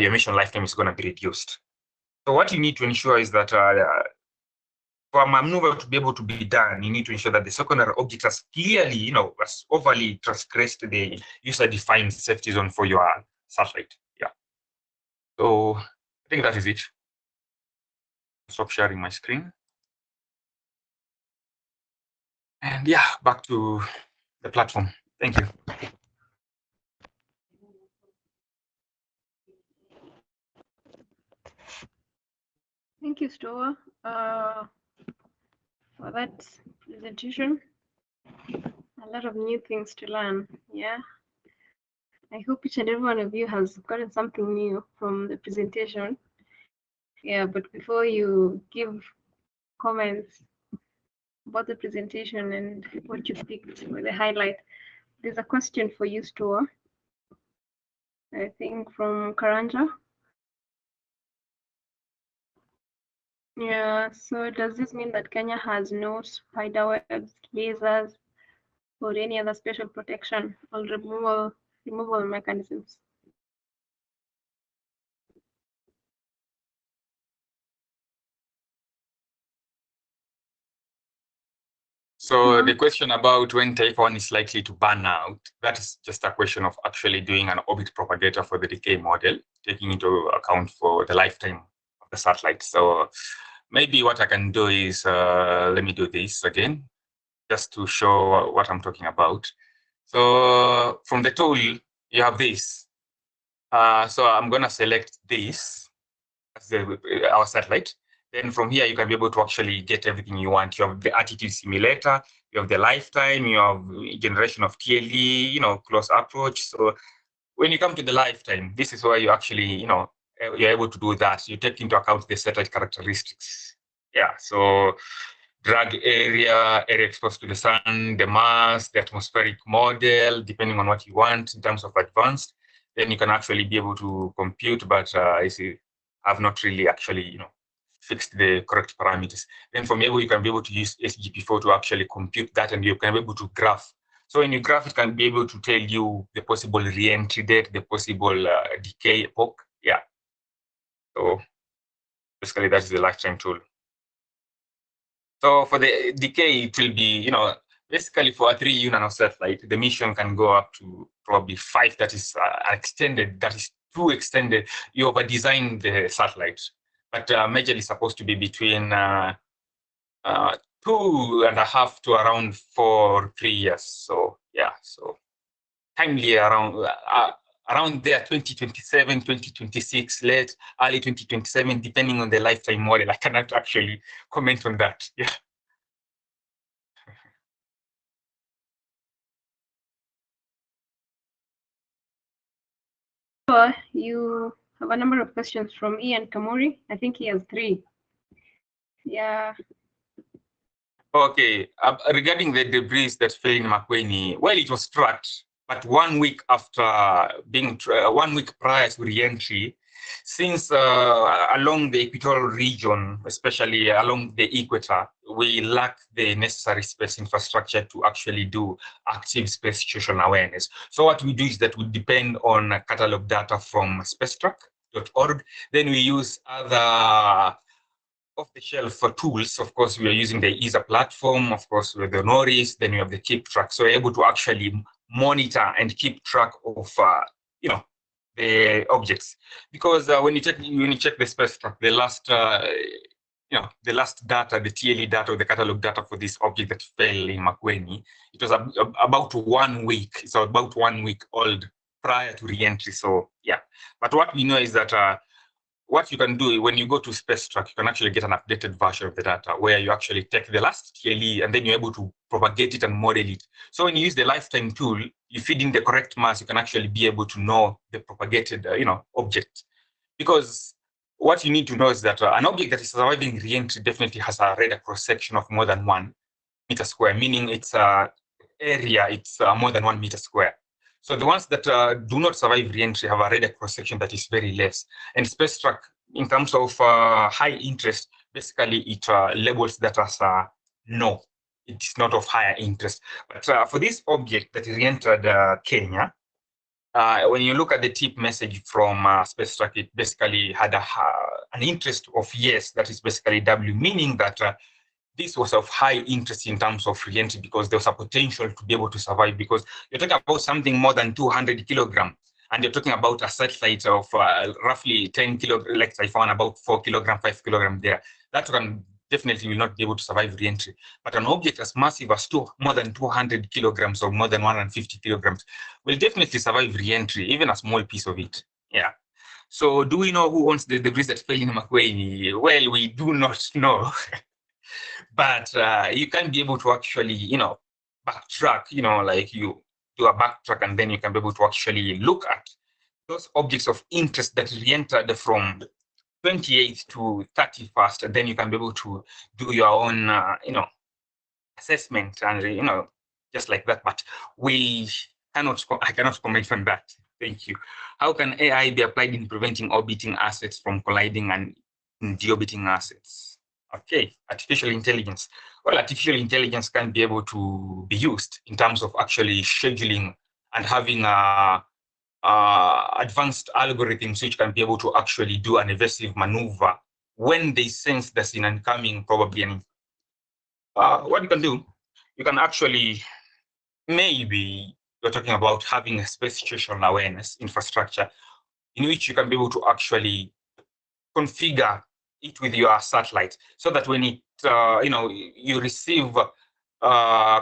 S2: your mission lifetime is going to be reduced. So what you need to ensure is that for a maneuver to be able to be done, you need to ensure that the secondary object has clearly, has overly transgressed the user-defined safety zone for your satellite. Yeah. So I think that is it. Stop sharing my screen. And yeah, back to the platform. Thank you.
S3: Thank you, Stoa, for that presentation. A lot of new things to learn. Yeah. I hope each and every one of you has gotten something new from the presentation. Yeah, but before you give comments about the presentation and what you picked for the highlight, there's a question for you, Stoa. I think from Karanja. Yeah, so does this mean that Kenya has no spider webs, lasers, or any other special protection or removal mechanisms?
S2: So the question about when Type 1 is likely to burn out, that is just a question of actually doing an orbit propagator for the decay model, taking into account for the lifetime of the satellite. So maybe what I can do is, let me do this again, just to show what I'm talking about. So from the tool, you have this. So I'm going to select this as our satellite. Then from here, you can be able to actually get everything you want. You have the attitude simulator, you have the lifetime, you have generation of TLE, close approach. So when you come to the lifetime, this is where you actually, you're able to do that. You take into account the satellite characteristics. Yeah, so drag area exposed to the sun, the mass, the atmospheric model, depending on what you want in terms of advanced, then you can actually be able to compute, but I see I've not really actually, fixed the correct parameters. Then from here, you can be able to use SGP4 to actually compute that, and you can be able to graph. So when you graph, it can be able to tell you the possible re-entry date, the possible decay epoch. Yeah. So basically, that's the lifetime tool. So for the decay, it will be, basically for a 3U nanosatellite, the mission can go up to probably 5. That is extended. That is too extended. You over designed the satellite, but majorly supposed to be between 2.5 to around 3 years. So yeah, so timely around there, 2027, 2026, late, early 2027, depending on the lifetime model. I cannot actually comment on that. Yeah.
S3: You have a number of questions from Ian Kamuri. I think he has 3. Yeah.
S2: Okay, regarding the debris that fell in Makueni, well, it was tracked, but 1 week after being 1 week prior to re-entry, since along the equatorial region, especially along the equator, we lack the necessary space infrastructure to actually do active space situational awareness. So what we do is that we depend on catalog data from spacetrack.org. Then we use other off-the-shelf tools. Of course, we are using the ESA platform. Of course, with the NORIS, then you have the keep track. So we're able to actually monitor and keep track of, the objects. Because when you check the space track, the last, the last data, the TLE data, the catalog data for this object that fell in Makueni, it was about 1 week. It's about 1 week old prior to re-entry. So yeah, but what we know is that what you can do when you go to SpaceTrack, you can actually get an updated version of the data where you actually take the last TLE and then you're able to propagate it and model it. So when you use the lifetime tool, you feed in the correct mass, you can actually be able to know the propagated, object. Because what you need to know is that an object that is surviving re-entry definitely has a radar cross-section of more than 1 meter square, meaning its area, it's more than 1 meter square. So the ones that do not survive re-entry have a radar cross-section that is very less. And SpaceTrack, in terms of high interest, basically it labels that as no, it is not of higher interest. But for this object that re-entered Kenya, when you look at the tip message from SpaceTrack, it basically had an interest of yes, that is basically W, meaning that this was of high interest in terms of re-entry because there was a potential to be able to survive, because you're talking about something more than 200 kilograms, and you're talking about a satellite of roughly 10 kilograms, like I found about 4 kilograms, 5 kilograms there. That one definitely will not be able to survive re-entry. But an object as massive as more than 200 kilograms or more than 150 kilograms will definitely survive re-entry, even a small piece of it. Yeah. So do we know who owns the debris that fell in Makueni? Well, we do not know. But you can be able to actually, backtrack, like you do a backtrack, and then you can be able to actually look at those objects of interest that re-entered from 28th to 31st, and then you can be able to do your own, assessment and, just like that. But I cannot comment on that. Thank you. How can AI be applied in preventing orbiting assets from colliding and in deorbiting assets? Okay, artificial intelligence. Well, artificial intelligence can be able to be used in terms of actually scheduling and having advanced algorithms which can be able to actually do an evasive maneuver when they sense there's an incoming, probably what you can do, you can actually, maybe you're talking about having a space situational awareness infrastructure in which you can be able to actually configure it with your satellite, so that when it, you receive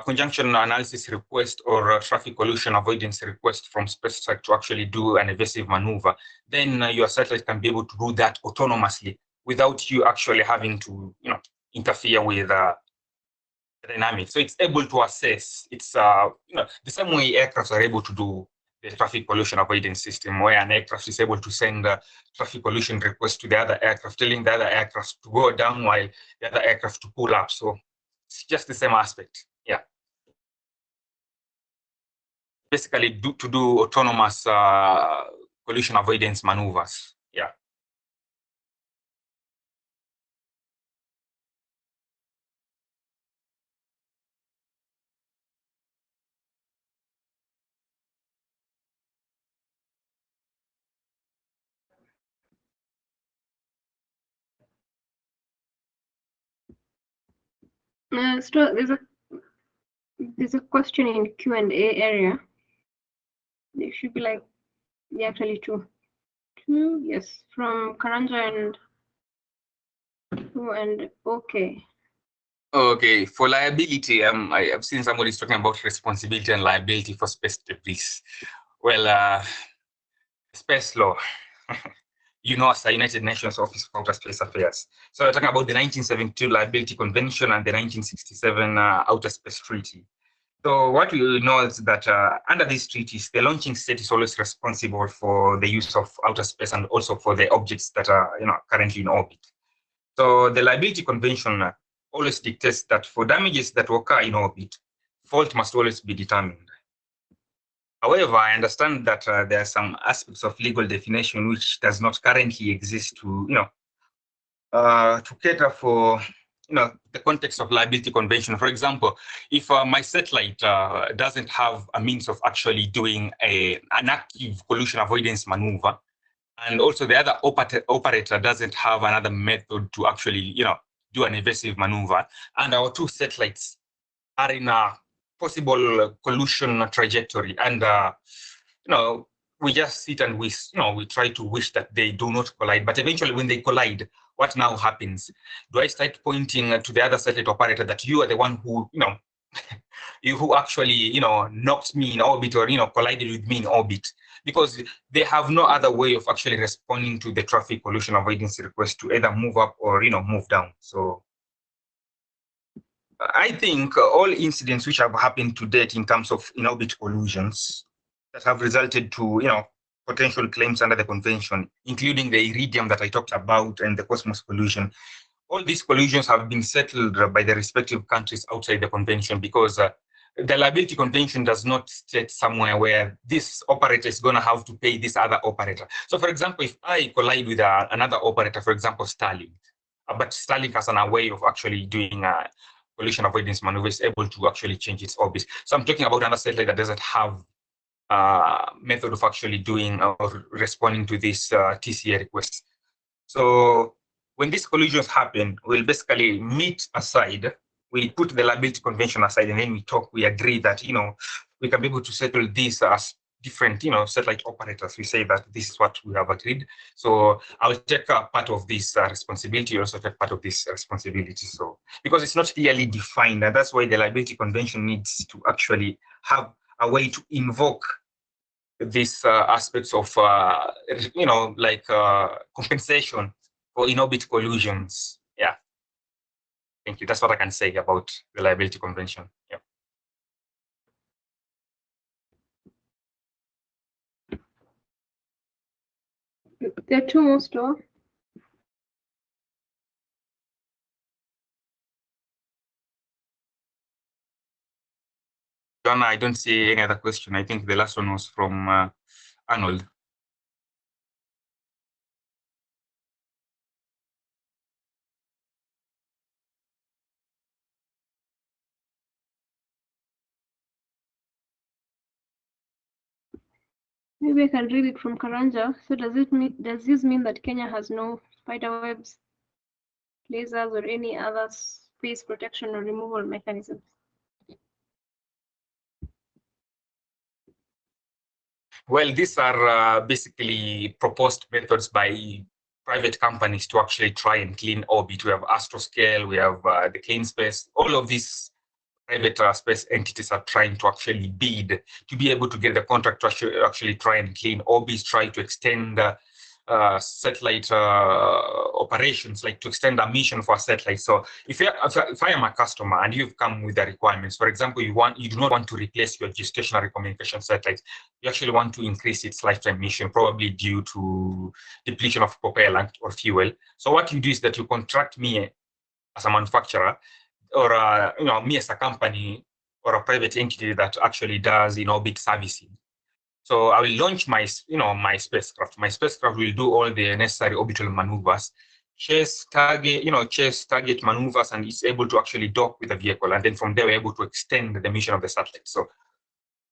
S2: conjunction analysis request or traffic collision avoidance request from SpaceTrack to actually do an evasive maneuver, then your satellite can be able to do that autonomously without you actually having to, interfere with the dynamics. So it's able to assess. It's the same way aircrafts are able to do the traffic pollution avoidance system, where an aircraft is able to send a traffic pollution request to the other aircraft, telling the other aircraft to go down while the other aircraft to pull up. So it's just the same aspect. Yeah. Basically, to do autonomous collision avoidance maneuvers. Yeah.
S3: So there's a question in Q&A area. There should be actually two. Yes, from Karanja and okay.
S2: Okay, for liability, I've seen somebody's talking about responsibility and liability for space debris. Well, space law, as the United Nations Office of Outer Space Affairs. So we're talking about the 1972 Liability Convention and the 1967 Outer Space Treaty. So what we know is that under these treaties, the launching state is always responsible for the use of outer space and also for the objects that are currently in orbit. So the Liability Convention always dictates that for damages that occur in orbit, fault must always be determined. However, I understand that there are some aspects of legal definition which does not currently exist to cater for the context of liability convention. For example, if my satellite doesn't have a means of actually doing an active collision avoidance maneuver, and also the other operator doesn't have another method to actually do an evasive maneuver, and our two satellites are in a possible collision trajectory, and we just sit and we try to wish that they do not collide, but eventually when they collide, what now happens? Do I start pointing to the other satellite operator that you are the one who who actually knocked me in orbit or collided with me in orbit? because they have no other way of actually responding to the traffic pollution avoidance request to either move up or move down. So I think all incidents which have happened to date in terms of in-orbit collisions that have resulted to potential claims under the convention, including the iridium that I talked about and the Cosmos collision, all these collisions have been settled by the respective countries outside the convention, because the liability convention does not state somewhere where this operator is going to have to pay this other operator. So, for example, if I collide with another operator, for example, Starlink, but Starlink has a way of actually doing collision avoidance maneuver, is able to actually change its orbit. So I'm talking about another satellite that doesn't have method of actually doing or responding to this TCA request. So when these collisions happen, we'll basically meet aside, we put the liability convention aside, and then we talk, we agree that, we can be able to settle this as different, satellite operators. We say that this is what we have agreed. So I'll take part of this responsibility, also take part of this responsibility. So, because it's not clearly defined, and that's why the liability convention needs to actually have a way to invoke these aspects of, compensation for in-orbit collisions. Yeah. Thank you. That's what I can say about the liability convention. Yeah.
S3: There are two more still.
S2: Joanna, I don't see any other question. I think the last one was from Arnold.
S3: Maybe I can read it from Karanja. So does this mean that Kenya has no spider webs, lasers, or any other space protection or removal mechanisms?
S2: Well, these are basically proposed methods by private companies to actually try and clean orbit. We have Astroscale, we have the Clean Space. All of these private space entities are trying to actually bid to be able to get the contract to actually try and clean orbits, try to extend satellite operations, like to extend a mission for a satellite. So if I am a customer and you've come with the requirements, for example, you do not want to replace your geostationary communication satellite, you actually want to increase its lifetime mission, probably due to depletion of propellant or fuel. So what you do is that you contract me as a manufacturer, or me as a company or a private entity that actually does in-orbit servicing. So I will launch my spacecraft. My spacecraft will do all the necessary orbital maneuvers, chase target maneuvers, and it's able to actually dock with the vehicle. And then from there, we're able to extend the mission of the satellite. So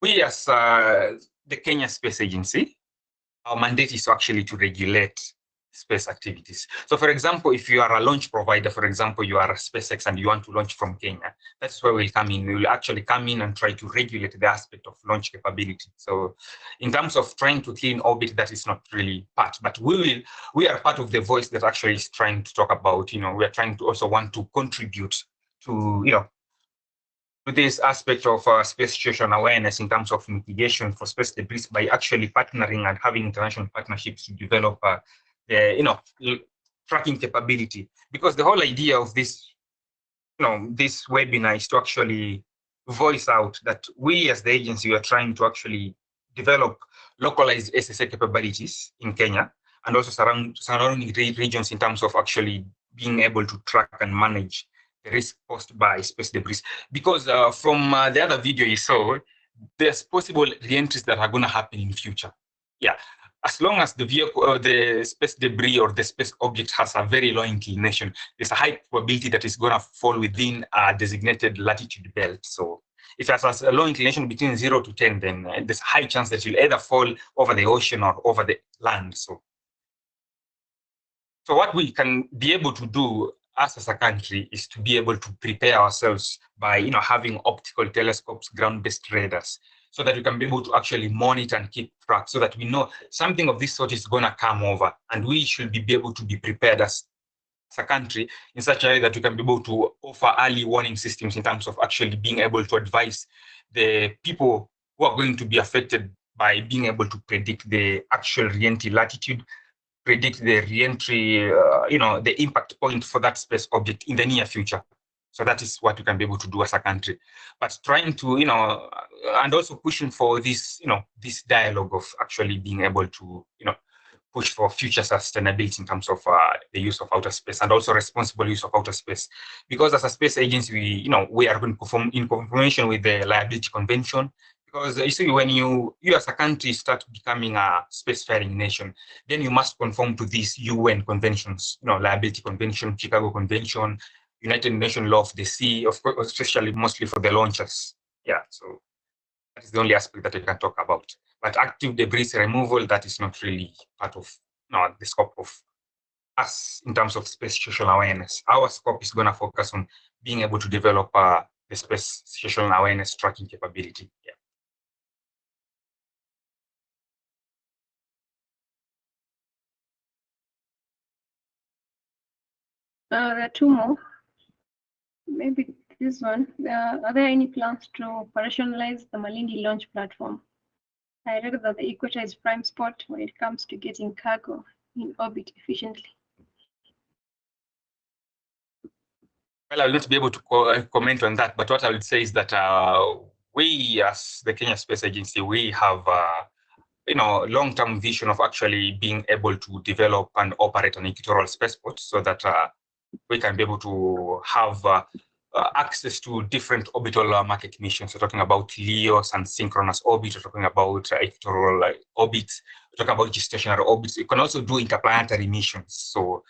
S2: we, as the Kenya Space Agency, our mandate is actually to regulate space activities. So for example, if you are a launch provider, for example, you are a SpaceX and you want to launch from Kenya, that's where we'll come in. We will actually come in and try to regulate the aspect of launch capability. So in terms of trying to clean orbit, that is not really part, but we are part of the voice that actually is trying to talk about, we are trying to also want to contribute to, to this aspect of space situation awareness in terms of mitigation for space debris by actually partnering and having international partnerships to develop tracking capability. Because the whole idea of this, this webinar is to actually voice out that we as the agency are trying to actually develop localized SSA capabilities in Kenya and also surrounding regions in terms of actually being able to track and manage the risk posed by space debris. Because from the other video you saw, there's possible re-entries that are going to happen in future. Yeah, as long as the vehicle, the space debris or the space object has a very low inclination, there's a high probability that it's going to fall within a designated latitude belt. So if it has a low inclination between 0 to 10, then there's a high chance that you'll either fall over the ocean or over the land. So what we can be able to do us as a country is to be able to prepare ourselves by having optical telescopes, ground-based radars, so that we can be able to actually monitor and keep track, so that we know something of this sort is going to come over, and we should be able to be prepared as a country in such a way that we can be able to offer early warning systems in terms of actually being able to advise the people who are going to be affected by being able to predict the actual re-entry latitude, predict the re-entry, the impact point for that space object in the near future. So that is what we can be able to do as a country. But trying to, and also pushing for this, this dialogue of actually being able to, push for future sustainability in terms of the use of outer space and also responsible use of outer space. Because as a space agency, we are going to perform in conformation with the Liability Convention. Because you see, when you as a country start becoming a spacefaring nation, then you must conform to these UN conventions, Liability Convention, Chicago Convention, United Nations Law of the Sea, of course, especially mostly for the launchers. Yeah, so that is the only aspect that I can talk about. But active debris removal, that is not really part of the scope of us in terms of space situational awareness. Our scope is going to focus on being able to develop the space situational awareness tracking capability. Yeah.
S3: There are two more. Maybe this one. Are there any plans to operationalize the Malindi launch platform? I read that the equator is prime spot when it comes to getting cargo in orbit efficiently.
S2: Well, I will not be able to comment on that, but what I would say is that we, as the Kenya Space Agency, we have long-term vision of actually being able to develop and operate an equatorial spaceport so that we can be able to have access to different orbital market missions. We're talking about LEOs and synchronous orbits. We're talking about equatorial orbits. We're talking about geostationary orbits. You can also do interplanetary missions. So,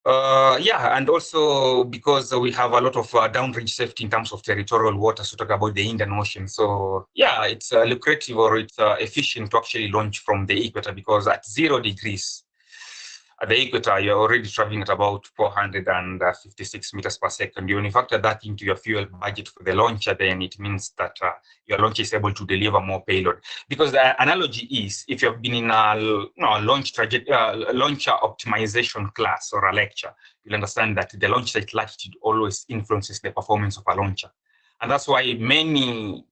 S2: and also because we have a lot of downrange safety in terms of territorial waters. We talk about the Indian Ocean. So, yeah, it's lucrative or it's efficient to actually launch from the equator because at 0 degrees, at the equator, you're already traveling at about 456 meters per second. When you factor that into your fuel budget for the launcher, then it means that your launcher is able to deliver more payload. Because the analogy is, if you've been in a launcher optimization class or a lecture, you'll understand that the launch site latitude always influences the performance of a launcher. And that's why many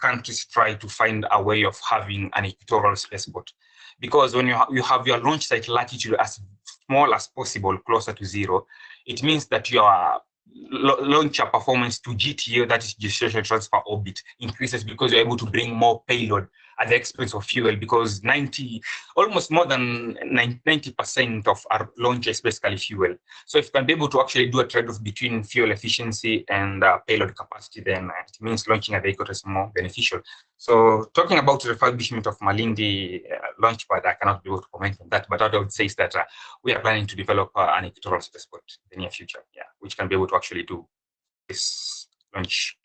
S2: countries try to find a way of having an equatorial spaceport. Because when you have your launch site latitude as small as possible, closer to 0, it means that your launcher performance to GTO, that is geostationary transfer orbit, increases because you're able to bring more payload at the expense of fuel, because almost more than 90% of our launcher is basically fuel. So if you can be able to actually do a trade-off between fuel efficiency and payload capacity, then it means launching at the equator is more beneficial. So talking about the refurbishment of Malindi launchpad, I cannot be able to comment on that, but what I would say is that we are planning to develop an equatorial spaceport in the near future, which can be able to actually do this launch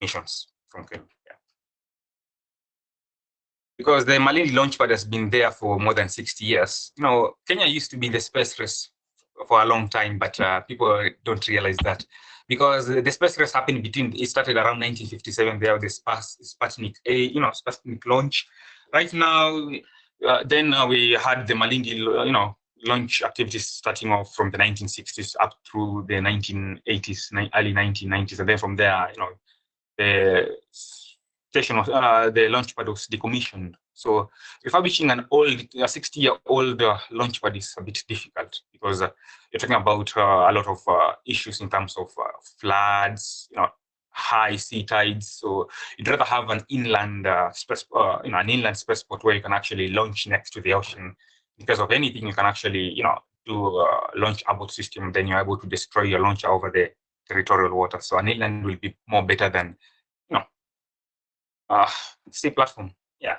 S2: missions from Kenya. Because the Malindi launchpad has been there for more than 60 years. Kenya used to be the space race for a long time, but people don't realize that. Because the space race happened it started around 1957, there was the Sputnik A, Sputnik launch. Right now, then we had the Malindi, launch activities starting off from the 1960s up through the 1980s, early 1990s. And then from there, the station of the launchpad was decommissioned. So refurbishing an old, 60-year-old launchpad is a bit difficult because you're talking about a lot of issues in terms of floods, high sea tides. So you'd rather have an inland spaceport where you can actually launch next to the ocean. Because of anything, you can actually, do a launch abort system. Then you're able to destroy your launcher over the territorial water. So an inland will be more better than, sea platform. Yeah.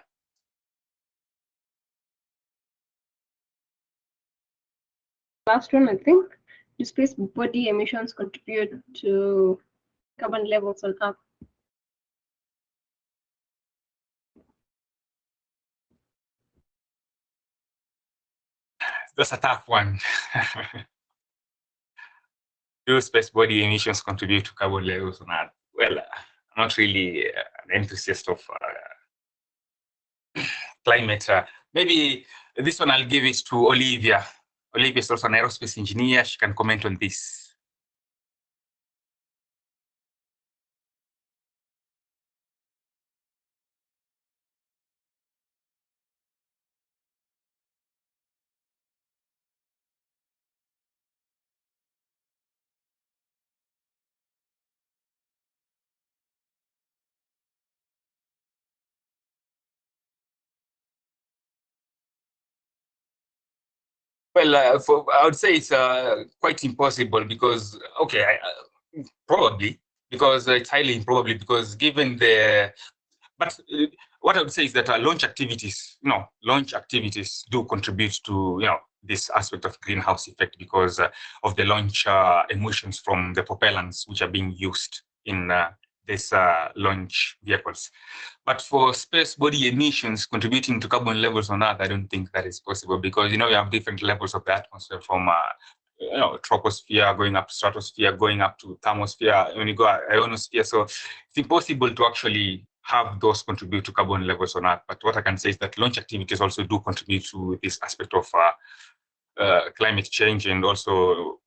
S3: Last one, I think. Do space body emissions contribute to carbon levels on Earth?
S2: That's a tough one. Do space body emissions contribute to carbon levels on Earth? Well, I'm not really an enthusiast of climate. Maybe this one I'll give it to Olivia. Olivia is also an aerospace engineer. She can comment on this. Well, I would say it's quite impossible because, okay, probably because it's highly improbable because given the, but what I would say is that launch activities do contribute to, this aspect of greenhouse effect because of the launch emissions from the propellants which are being used in these launch vehicles. But for space body emissions contributing to carbon levels on Earth, I don't think that is possible because, we have different levels of the atmosphere from, troposphere going up to stratosphere, going up to thermosphere, when you go ionosphere. So it's impossible to actually have those contribute to carbon levels on Earth. But what I can say is that launch activities also do contribute to this aspect of climate change and also,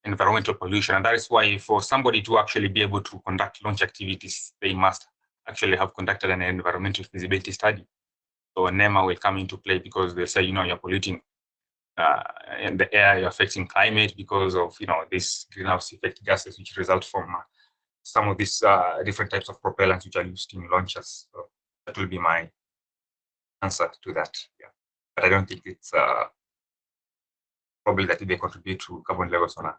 S2: environmental pollution. And that is why for somebody to actually be able to conduct launch activities, they must actually have conducted an environmental feasibility study. So NEMA will come into play because they say, you're polluting in the air, you're affecting climate because of, these greenhouse effect gases which result from some of these different types of propellants which are used in launchers. So that will be my answer to that. Yeah, but I don't think it's probably that they contribute to carbon levels on Earth.